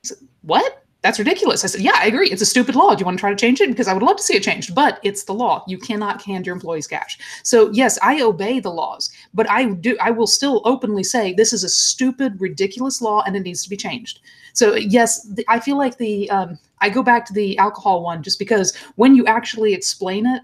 He said, what? That's ridiculous. I said, yeah, I agree. It's a stupid law. Do you want to try to change it? Because I would love to see it changed, but it's the law. You cannot hand your employees cash. So yes, I obey the laws, but I will still openly say this is a stupid, ridiculous law and it needs to be changed. So yes, I feel like I go back to the alcohol one just because when you actually explain it,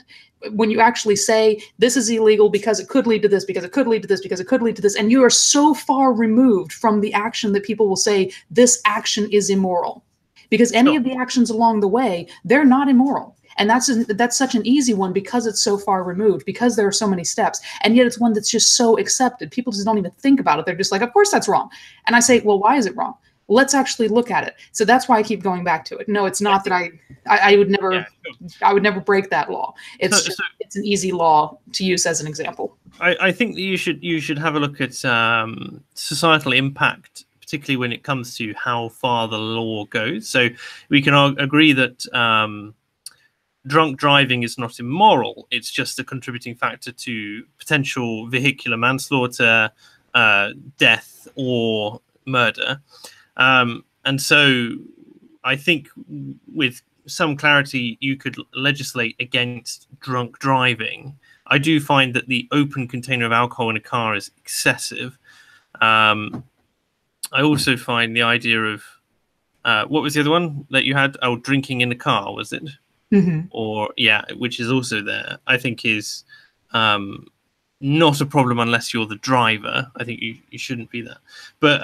when you actually say this is illegal because it could lead to this, because it could lead to this, because it could lead to this, and you are so far removed from the action that people will say this action is immoral. Because any of the actions along the way, they're not immoral. And that's such an easy one because it's so far removed, because there are so many steps. And yet it's one that's just so accepted. People just don't even think about it. They're just like, of course that's wrong. And I say, well, why is it wrong? Let's actually look at it. So that's why I keep going back to it. No, it's not that I would never, I would never break that law. It's it's an easy law to use as an example. I think that you should have a look at societal impact, particularly when it comes to how far the law goes. So we can agree that drunk driving is not immoral. It's just a contributing factor to potential vehicular manslaughter, death, or murder. And so I think with some clarity, you could legislate against drunk driving. I do find that the open container of alcohol in a car is excessive. I also find the idea of what was the other one that you had? Oh, drinking in the car, was it? Mm-hmm. Or which is also there. I think is not a problem unless you're the driver. I think you shouldn't be that. But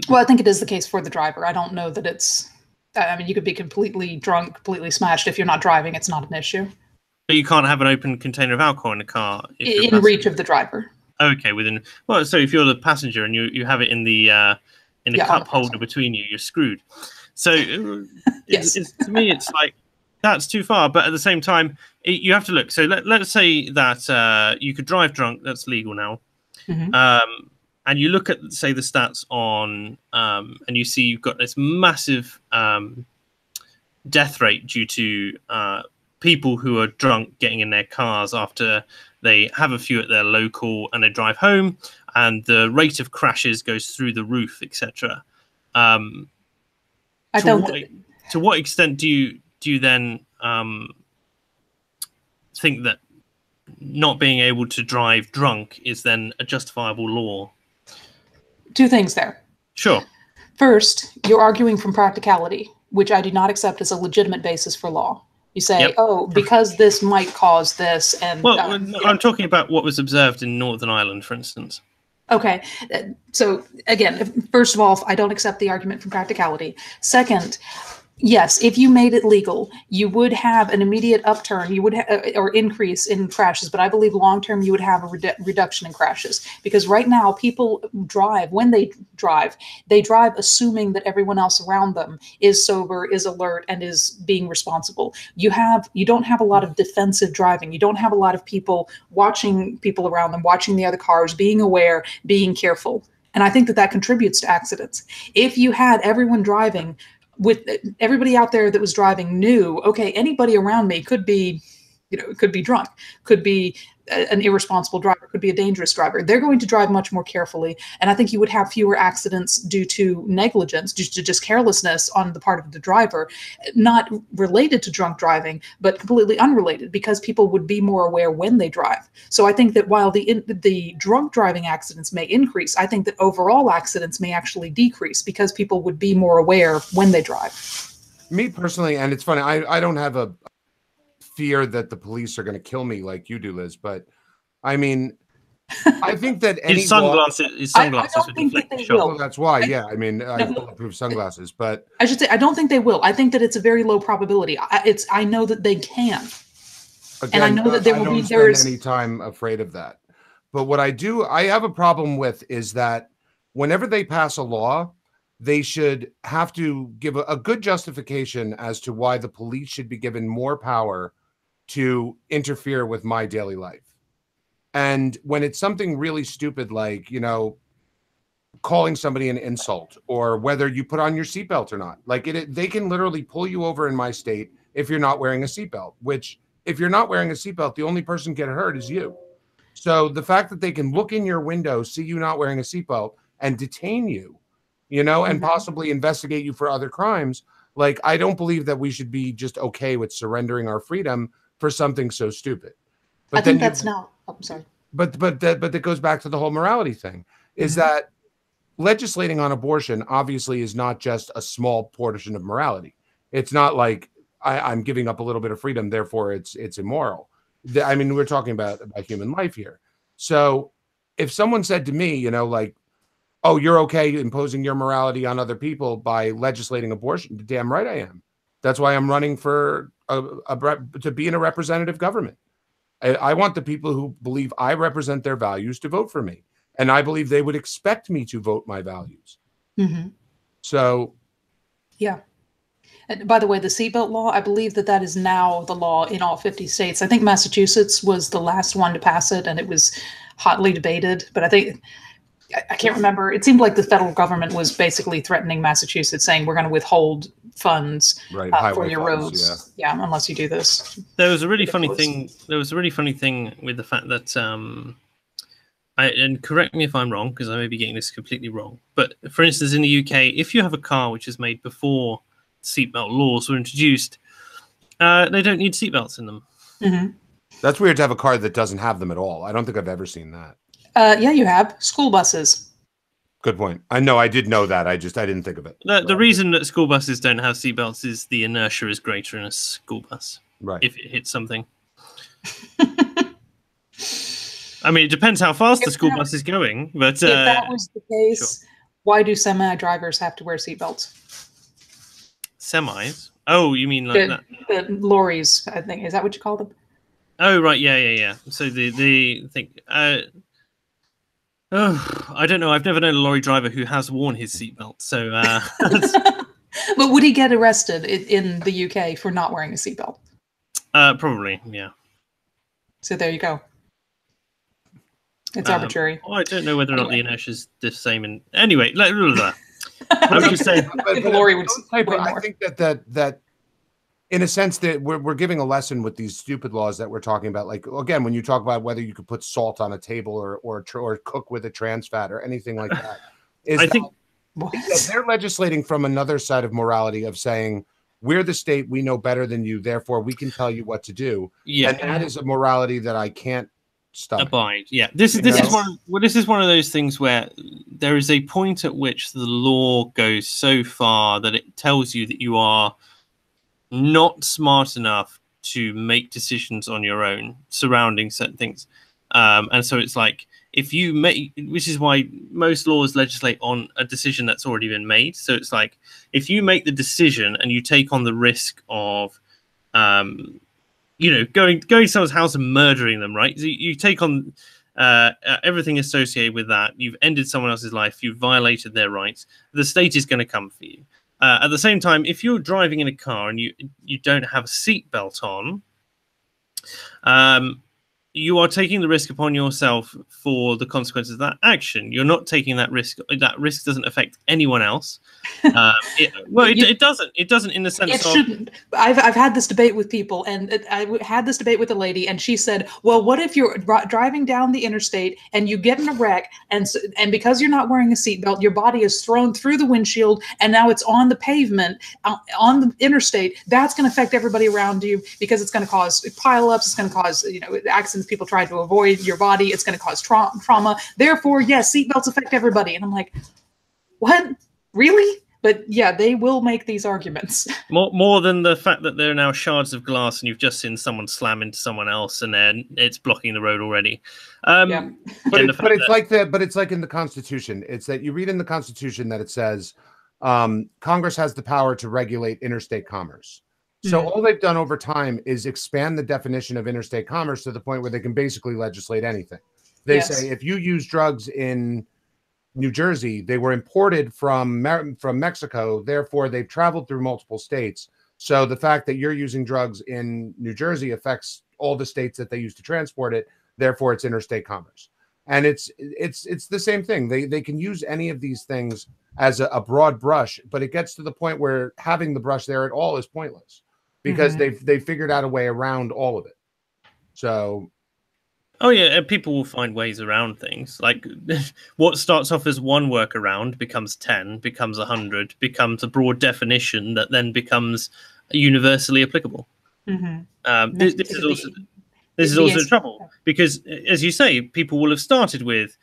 well, I think it is the case for the driver. I don't know that it's. I mean, you could be completely drunk, completely smashed. If you're not driving, it's not an issue. But you can't have an open container of alcohol in a car in reach of the driver. Okay, so if you're the passenger and you have it in the cup holder between you, you're screwed. So yes. to me, it's like that's too far. But at the same time, you have to look. So let's say that you could drive drunk. That's legal now. And you look at, say, the stats on, and you see you've got this massive death rate due to people who are drunk getting in their cars after they have a few at their local and they drive home, and the rate of crashes goes through the roof, etc. To what extent do you then think that not being able to drive drunk is then a justifiable law? Two things there. Sure. First, you're arguing from practicality, which I do not accept as a legitimate basis for law. You say, oh, because this might cause this. And well, I'm talking about what was observed in Northern Ireland, for instance. Okay. So again, first of all, I don't accept the argument from practicality. Second, yes, if you made it legal, you would have an immediate upturn, you would or increase in crashes, but I believe long-term you would have a reduction in crashes, because right now people drive, when they drive assuming that everyone else around them is sober, is alert, and is being responsible. You don't have a lot of defensive driving. You don't have a lot of people watching people around them, watching the other cars, being aware, being careful. And I think that contributes to accidents. If you had everyone driving, with everybody out there that was driving knew, okay, anybody around me could be, could be drunk, could be an irresponsible driver, could be a dangerous driver. They're going to drive much more carefully. And I think you would have fewer accidents due to negligence, due to just carelessness on the part of the driver, not related to drunk driving, but completely unrelated, because people would be more aware when they drive. So I think that while the drunk driving accidents may increase, I think that overall accidents may actually decrease, because people would be more aware when they drive. Me personally, and it's funny, I don't have a fear that the police are going to kill me like you do, Liz, but I mean, I think that his sunglasses would deflect the shot. Well, that's why, yeah. I mean, I have bulletproof sunglasses, but I should say I don't think they will. I think that it's a very low probability. I know that they can, again, and I know that there will be. There's any time afraid of that, but what I have a problem with is that whenever they pass a law, they should have to give a good justification as to why the police should be given more power to interfere with my daily life. And when it's something really stupid, like, calling somebody an insult, or whether you put on your seatbelt or not, like they can literally pull you over in my state if you're not wearing a seatbelt, which if you're not wearing a seatbelt, the only person getting hurt is you. So the fact that they can look in your window, see you not wearing a seatbelt, and detain you, and possibly investigate you for other crimes. Like, I don't believe that we should be just okay with surrendering our freedom for something so stupid. But I think that's now. Oh, I'm sorry. But that goes back to the whole morality thing. Is that legislating on abortion obviously is not just a small portion of morality. It's not like I'm giving up a little bit of freedom, therefore it's immoral. I mean, we're talking about human life here. So if someone said to me, like, oh, you're okay imposing your morality on other people by legislating abortion, damn right I am. That's why I'm running for to be in a representative government. I want the people who believe I represent their values to vote for me. And I believe they would expect me to vote my values. So. Yeah. And by the way, the seatbelt law, I believe that is now the law in all 50 states. I think Massachusetts was the last one to pass it, and it was hotly debated. But I can't remember. It seemed like the federal government was basically threatening Massachusetts, saying we're going to withhold funds for your roads. Yeah, unless you do this. There was a really funny thing. There was a really funny thing with the fact that, and correct me if I'm wrong, because I may be getting this completely wrong. But for instance, in the UK, if you have a car which is made before seatbelt laws were introduced, they don't need seatbelts in them. That's weird to have a car that doesn't have them at all. I don't think I've ever seen that. Yeah, you have school buses. Good point. I know. I did know that. I didn't think of it. The reason that school buses don't have seatbelts is the inertia is greater in a school bus. Right. If it hits something. I mean, it depends how fast the school bus is going. But if that was the case, why do semi-drivers have to wear seatbelts? Semis? Oh, you mean like that? The lorries, I think. Is that what you call them? Oh, right. Yeah. So the thing. I don't know. I've never known a lorry driver who has worn his seatbelt. So But would he get arrested in the UK for not wearing a seatbelt? Probably, yeah. So there you go. It's arbitrary. I don't know whether or not the inertia is the same. Anyway, I was just saying. Glory would I think that in a sense that we're giving a lesson with these stupid laws that we're talking about. Like, again, when you talk about whether you could put salt on a table or cook with a trans fat or anything like that, I think they're legislating from another side of morality of saying, we're the state, we know better than you, therefore we can tell you what to do. Yeah. And that is a morality that I can't abide. Yeah. This is one of those things where there is a point at which the law goes so far that it tells you that you are not smart enough to make decisions on your own surrounding certain things. And so it's like, if you make, which is why most laws legislate on a decision that's already been made. So it's like, if you make the decision and you take on the risk of, going to someone's house and murdering them, right? So you take on everything associated with that. You've ended someone else's life. You've violated their rights. The state is going to come for you. At the same time, if you're driving in a car and you don't have a seatbelt on, you are taking the risk upon yourself for the consequences of that action. You're not taking that risk. That risk doesn't affect anyone else. It doesn't. It doesn't in the sense it shouldn't. I've had this debate with people, and I had this debate with a lady, and she said, well, what if you're driving down the interstate and you get in a wreck, and because you're not wearing a seatbelt, your body is thrown through the windshield, and now it's on the pavement, on the interstate. That's going to affect everybody around you because it's going to cause pileups. It's going to cause accidents. People try to avoid your body. It's going to cause trauma. Therefore, yes, seatbelts affect everybody. And I'm like, what? Really? But yeah, they will make these arguments. More than the fact that there are now shards of glass and you've just seen someone slam into someone else and then it's blocking the road already. Yeah. But it's like in the Constitution. It's that you read in the Constitution that it says Congress has the power to regulate interstate commerce. So all they've done over time is expand the definition of interstate commerce to the point where they can basically legislate anything. They say if you use drugs in New Jersey, they were imported from Mexico, therefore they've traveled through multiple states. So the fact that you're using drugs in New Jersey affects all the states that they use to transport it, therefore it's interstate commerce. And it's the same thing. They can use any of these things as a broad brush, but it gets to the point where having the brush there at all is pointless because they've figured out a way around all of it. So oh yeah, and people will find ways around things. Like what starts off as one workaround becomes 10, becomes 100, becomes a broad definition that then becomes universally applicable. This is also trouble because, as you say, people will have started with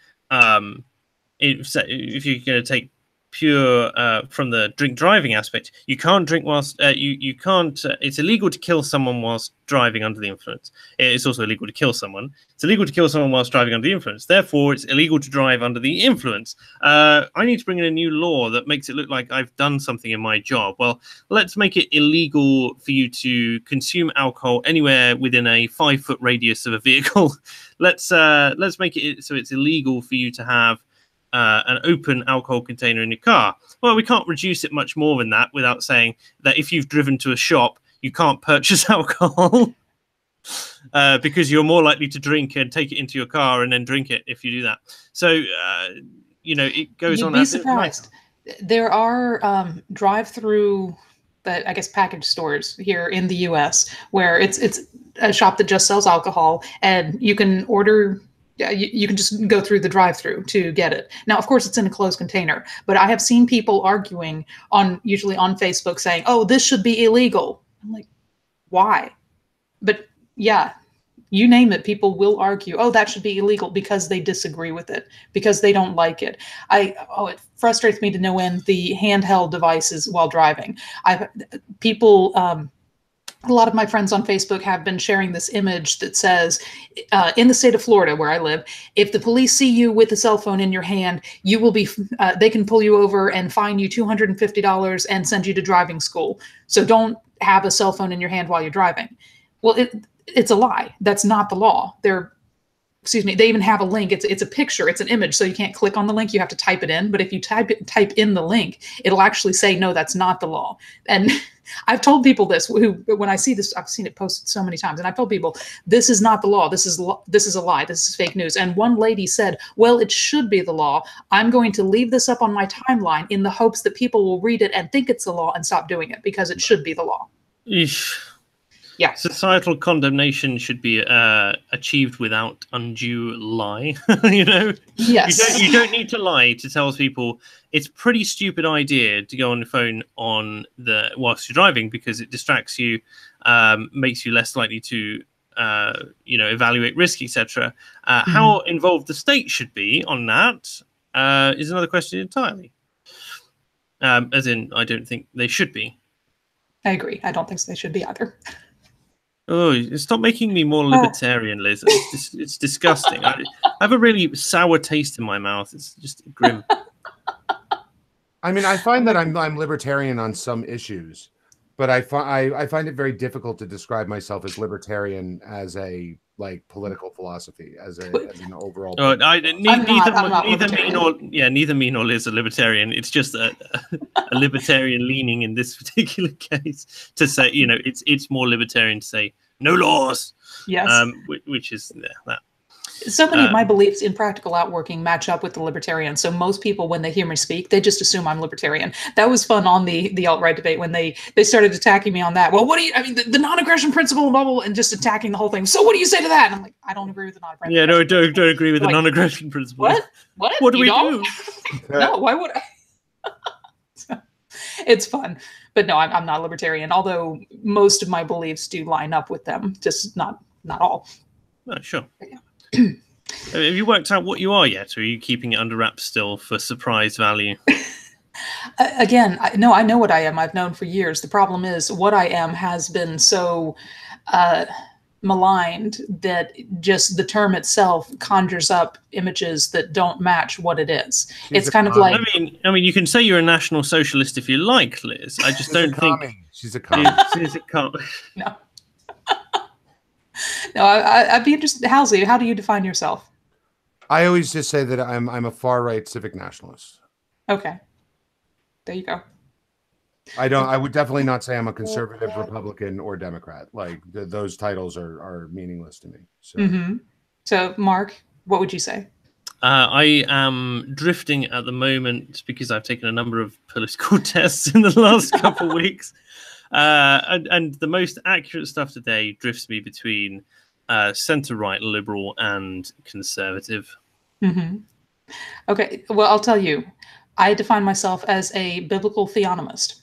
if you're going to take pure from the drink driving aspect, you can't drink whilst you can't it's illegal to kill someone whilst driving under the influence. It's also illegal to kill someone. It's illegal to kill someone whilst driving under the influence, therefore it's illegal to drive under the influence. I need to bring in a new law that makes it look like I've done something in my job. Well, let's make it illegal for you to consume alcohol anywhere within a 5-foot radius of a vehicle. Let's make it so it's illegal for you to have an open alcohol container in your car. Well, we can't reduce it much more than that without saying that if you've driven to a shop, you can't purchase alcohol because you're more likely to drink and take it into your car and then drink it if you do that. So, it goes on. You'd be surprised. There are drive-through, I guess, package stores here in the U.S. where it's a shop that just sells alcohol, and you can order. You can just go through the drive-through to get it. Now, of course, it's in a closed container, but I have seen people arguing usually on Facebook saying, oh, this should be illegal. I'm like, why? But yeah, you name it, people will argue, oh, that should be illegal because they disagree with it, because they don't like it. It frustrates me to no end, the handheld devices while driving. A lot of my friends on Facebook have been sharing this image that says, in the state of Florida, where I live, if the police see you with a cell phone in your hand, you will be, they can pull you over and fine you $250 and send you to driving school. So don't have a cell phone in your hand while you're driving. Well, it's a lie. That's not the law. excuse me, they even have a link. It's a picture, it's an image, so you can't click on the link. You have to type it in. But if you type in the link, it'll actually say, no, that's not the law. And I've told people this when I see this, I've seen it posted so many times, and I've told people, this is not the law. This is a lie. This is fake news. And one lady said, well, it should be the law. I'm going to leave this up on my timeline in the hopes that people will read it and think it's the law and stop doing it because it should be the law. Eesh. Yeah. Societal condemnation should be achieved without undue lie. You know, yes, you don't need to lie to tell people it's a pretty stupid idea to go on the phone whilst you're driving because it distracts you, makes you less likely to evaluate risk, etc. How involved the state should be on that is another question entirely. As in, I don't think they should be. I agree. I don't think they should be either. Oh, stop making me more libertarian, Liz. It's disgusting. I have a really sour taste in my mouth. It's just grim. I mean, I find that I'm libertarian on some issues, but I find it very difficult to describe myself as libertarian as a political philosophy, as an overall. Neither me nor Liz are libertarian. It's just a libertarian leaning in this particular case to say, it's more libertarian to say no laws. Yes, which is that. So many of my beliefs in practical outworking match up with the libertarian. So most people, when they hear me speak, they just assume I'm libertarian. That was fun on the alt-right debate when they started attacking me on that. Well, the non-aggression principle, blah, blah, blah, and just attacking the whole thing. So what do you say to that? And I'm like, I don't agree with the non-aggression. Yeah, no, don't agree with the non-aggression principle. What do we do? No, why would I? It's fun. But no, I'm not a libertarian, although most of my beliefs do line up with them, just not all. Oh, sure. Yeah. Have you worked out what you are yet, or are you keeping it under wraps still for surprise value? Again, I know what I am. I've known for years. The problem is what I am has been so maligned that just the term itself conjures up images that don't match what it is. It's kind of like... I mean, you can say you're a National Socialist if you like, Liz. I just don't think... She's a commie. She's a commie. No. No, I'd be interested. Halsey, how do you define yourself? I always just say that I'm a far right civic nationalist. Okay, there you go. I would definitely not say I'm a conservative Republican or Democrat. Like those titles are meaningless to me. So, So Mark, what would you say? I am drifting at the moment because I've taken a number of political tests in the last couple of weeks. And the most accurate stuff today drifts me between centre-right, liberal, and conservative. Okay, well, I'll tell you. I define myself as a biblical theonomist.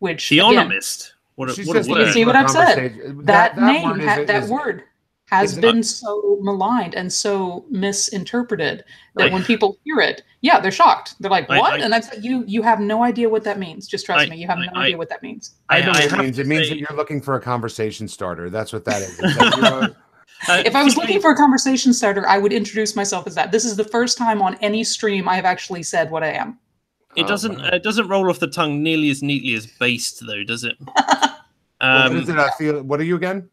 Which theonomist? What a word. You see what I've said? That word has been so maligned and so misinterpreted that when people hear it, they're shocked. They're like, "What?" And I've said, "You have no idea what that means. Just trust me. You have no idea what that means." I know what it means. It means that you're looking for a conversation starter. That's what that is. If I was looking for a conversation starter, I would introduce myself as that. This is the first time on any stream I have actually said what I am. It doesn't roll off the tongue nearly as neatly as based, though, does it? What are you again?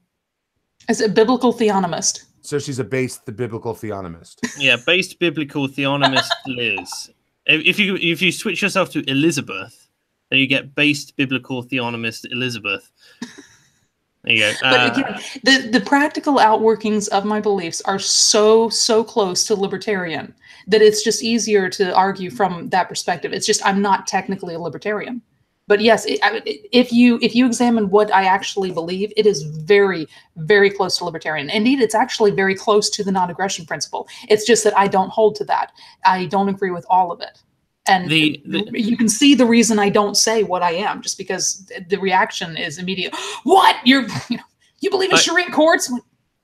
As a biblical theonomist. So she's the biblical theonomist. Yeah, based biblical theonomist Liz. If you switch yourself to Elizabeth, then you get based biblical theonomist Elizabeth. There you go. But again, the practical outworkings of my beliefs are so close to libertarian that it's just easier to argue from that perspective. It's just I'm not technically a libertarian. But yes, if you examine what I actually believe, it is very, very close to libertarian. Indeed, it's actually very close to the non-aggression principle. It's just that I don't hold to that. I don't agree with all of it. And you can see the reason I don't say what I am, just because the reaction is immediate. What? You believe in Sharia courts?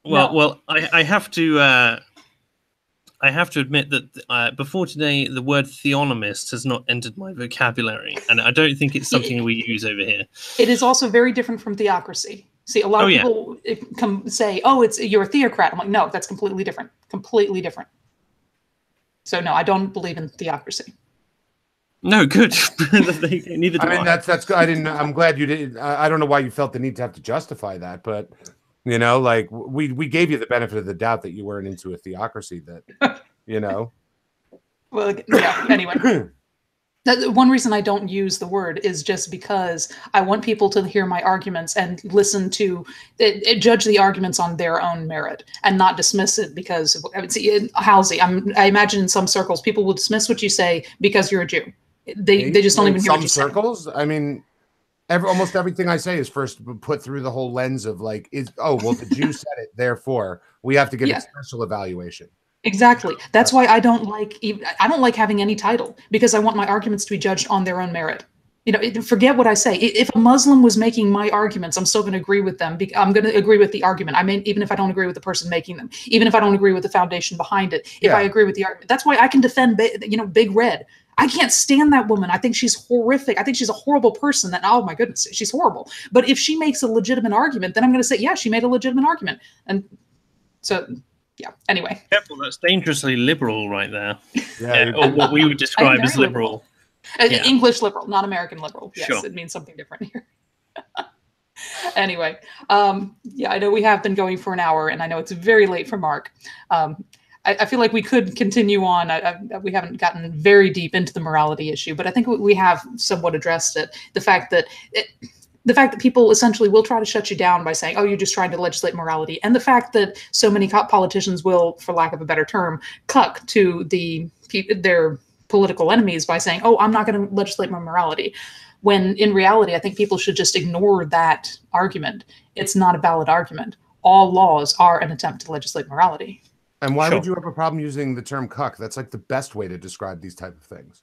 Well, I have to admit that before today, the word theonomist has not entered my vocabulary, and I don't think it's something we use over here. It is also very different from theocracy. See, a lot of people come say, "Oh, you're a theocrat." I'm like, no, that's completely different. Completely different. So no, I don't believe in theocracy. No, good. Neither do I. I mean, that's good. I'm glad you did. I don't know why you felt the need to have to justify that, but You know, like we gave you the benefit of the doubt that you weren't into a theocracy. That you know. Well, yeah. Anyway. One reason I don't use the word is just because I want people to hear my arguments and listen to judge the arguments on their own merit and not dismiss it because see, Halsey, I imagine in some circles people will dismiss what you say because you're a Jew. They just don't even hear what you say. Some circles, I mean, almost everything I say is first put through the whole lens of like, well, the Jew said it, therefore we have to give it special evaluation. Exactly. That's why I don't like having any title, because I want my arguments to be judged on their own merit. You know, forget what I say. If a Muslim was making my arguments, I'm still going to agree with them. I'm going to agree with the argument. I mean, even if I don't agree with the person making them, even if I don't agree with the foundation behind it, if I agree with the argument, that's why I can defend, Big Red. I can't stand that woman. I think she's horrific. I think she's a horrible person. Oh my goodness, she's horrible. But if she makes a legitimate argument, then I'm going to say, yeah, she made a legitimate argument. And so. Yeah. Anyway. Careful, that's dangerously liberal right there. Or what we would describe as liberal. English liberal, not American liberal. Yes, sure. It means something different here. Anyway, I know we have been going for an hour, and I know it's very late for Mark. I feel like we could continue on. We haven't gotten very deep into the morality issue, but I think we have somewhat addressed it. The fact that people essentially will try to shut you down by saying, oh, you're just trying to legislate morality. And the fact that so many politicians will, for lack of a better term, cuck to their political enemies by saying, oh, I'm not going to legislate my morality. When in reality, I think people should just ignore that argument. It's not a valid argument. All laws are an attempt to legislate morality. And why would you have a problem using the term cuck? That's like the best way to describe these type of things.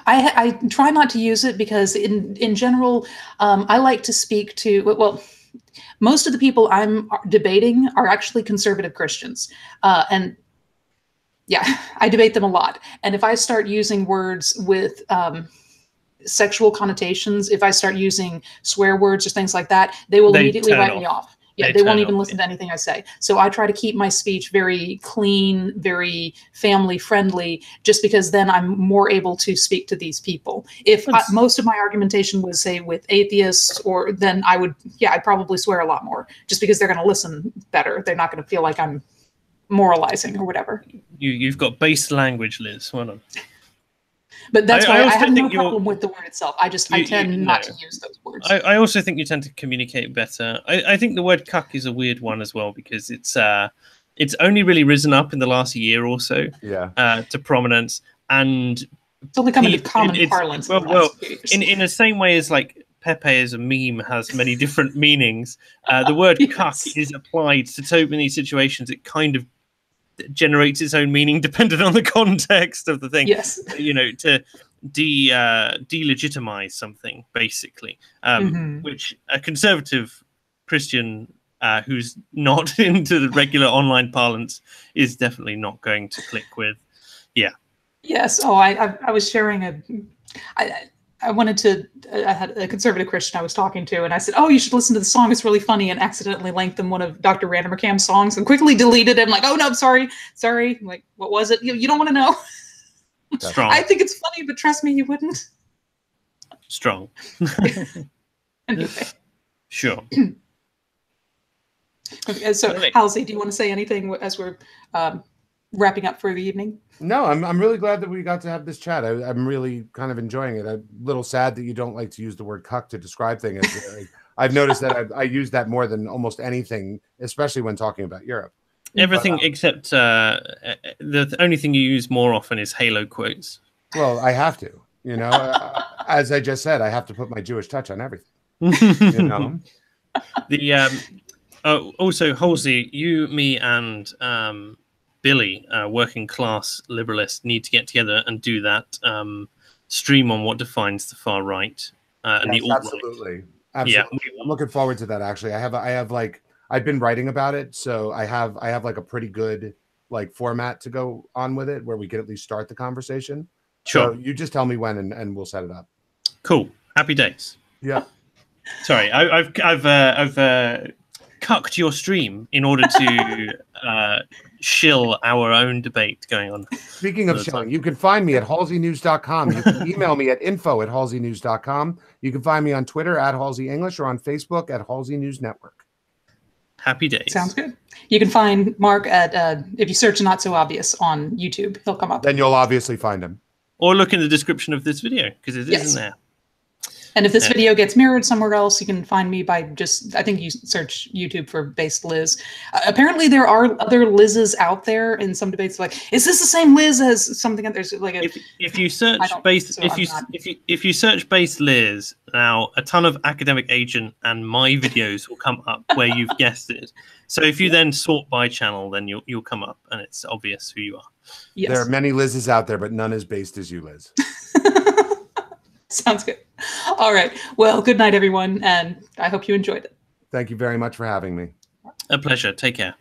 I try not to use it because in general, I like to speak to, well, most of the people I'm debating are actually conservative Christians. And yeah, I debate them a lot. And if I start using words with sexual connotations, if I start using swear words or things like that, they will immediately write me off. Yeah, they won't even listen to anything I say. So I try to keep my speech very clean, very family friendly, just because then I'm more able to speak to these people. If most of my argumentation was, say, with atheists, then I'd probably swear a lot more, just because they're going to listen better. They're not going to feel like I'm moralizing or whatever. You've got base language, Liz. Well done. But that's why I have no problem with the word itself. I tend not to use those words. I also think you tend to communicate better. I think the word cuck is a weird one as well, because it's only really risen up in the last year or so to prominence, and it's only come into common parlance. Well, in the same way as like Pepe as a meme has many different meanings, the word cuck is applied to so many situations. It kind of generates its own meaning dependent on the context of the thing. Yes. To delegitimize something, basically, which a conservative Christian who's not into the regular online parlance is definitely not going to click with. Yeah. Yes. Oh, I was sharing I had a conservative Christian I was talking to, and I said, oh, you should listen to the song. It's really funny, and accidentally lengthened one of Dr. Randamerkam's songs and quickly deleted it. I'm like, oh, no, I'm sorry. I'm like, what was it? You don't want to know. Strong. I think it's funny, but trust me, you wouldn't. Strong. Anyway. Sure. Okay, so, Halsey, do you want to say anything as we're wrapping up for the evening? No, I'm really glad that we got to have this chat. I'm really kind of enjoying it. I'm a little sad that you don't like to use the word cuck to describe things. I've noticed that I use that more than almost anything, especially when talking about Europe. Everything except the only thing you use more often is Halo quotes. Well, I have to, as I just said, I have to put my Jewish touch on everything. Also, Halsey, you, me, and Billy, working class liberalist, need to get together and do that stream on what defines the far right and the alt-right. Absolutely. Yeah. I'm looking forward to that. Actually, I've been writing about it, so I have like a pretty good like format to go on with it, where we can at least start the conversation. Sure. So you just tell me when, and we'll set it up. Cool. Happy days. Yeah. Sorry, I've cucked your stream in order to shill our own debate going on. Speaking of shilling, you can find me at halseynews.com. You can email me at info@halseynews.com. You can find me on Twitter at Halsey English or on Facebook at Halsey News Network. Happy days. Sounds good. You can find Mark at, if you search Not So Obvious on YouTube, he'll come up. Then you'll obviously find him. Or look in the description of this video, because it is in there. And if this video gets mirrored somewhere else, you can find me by just, I think you search YouTube for Based Liz. Apparently there are other Liz's out there in some debates, like, is this the same Liz as something? There's like a, if you search if you search Based Liz now, a ton of Academic Agent and my videos will come up where you've guessed it. So if you then sort by channel, then you'll come up and it's obvious who you are. Yes. There are many Liz's out there, but none as based as you, Liz. Sounds good. All right. Well, good night, everyone, and I hope you enjoyed it. Thank you very much for having me. A pleasure. Take care.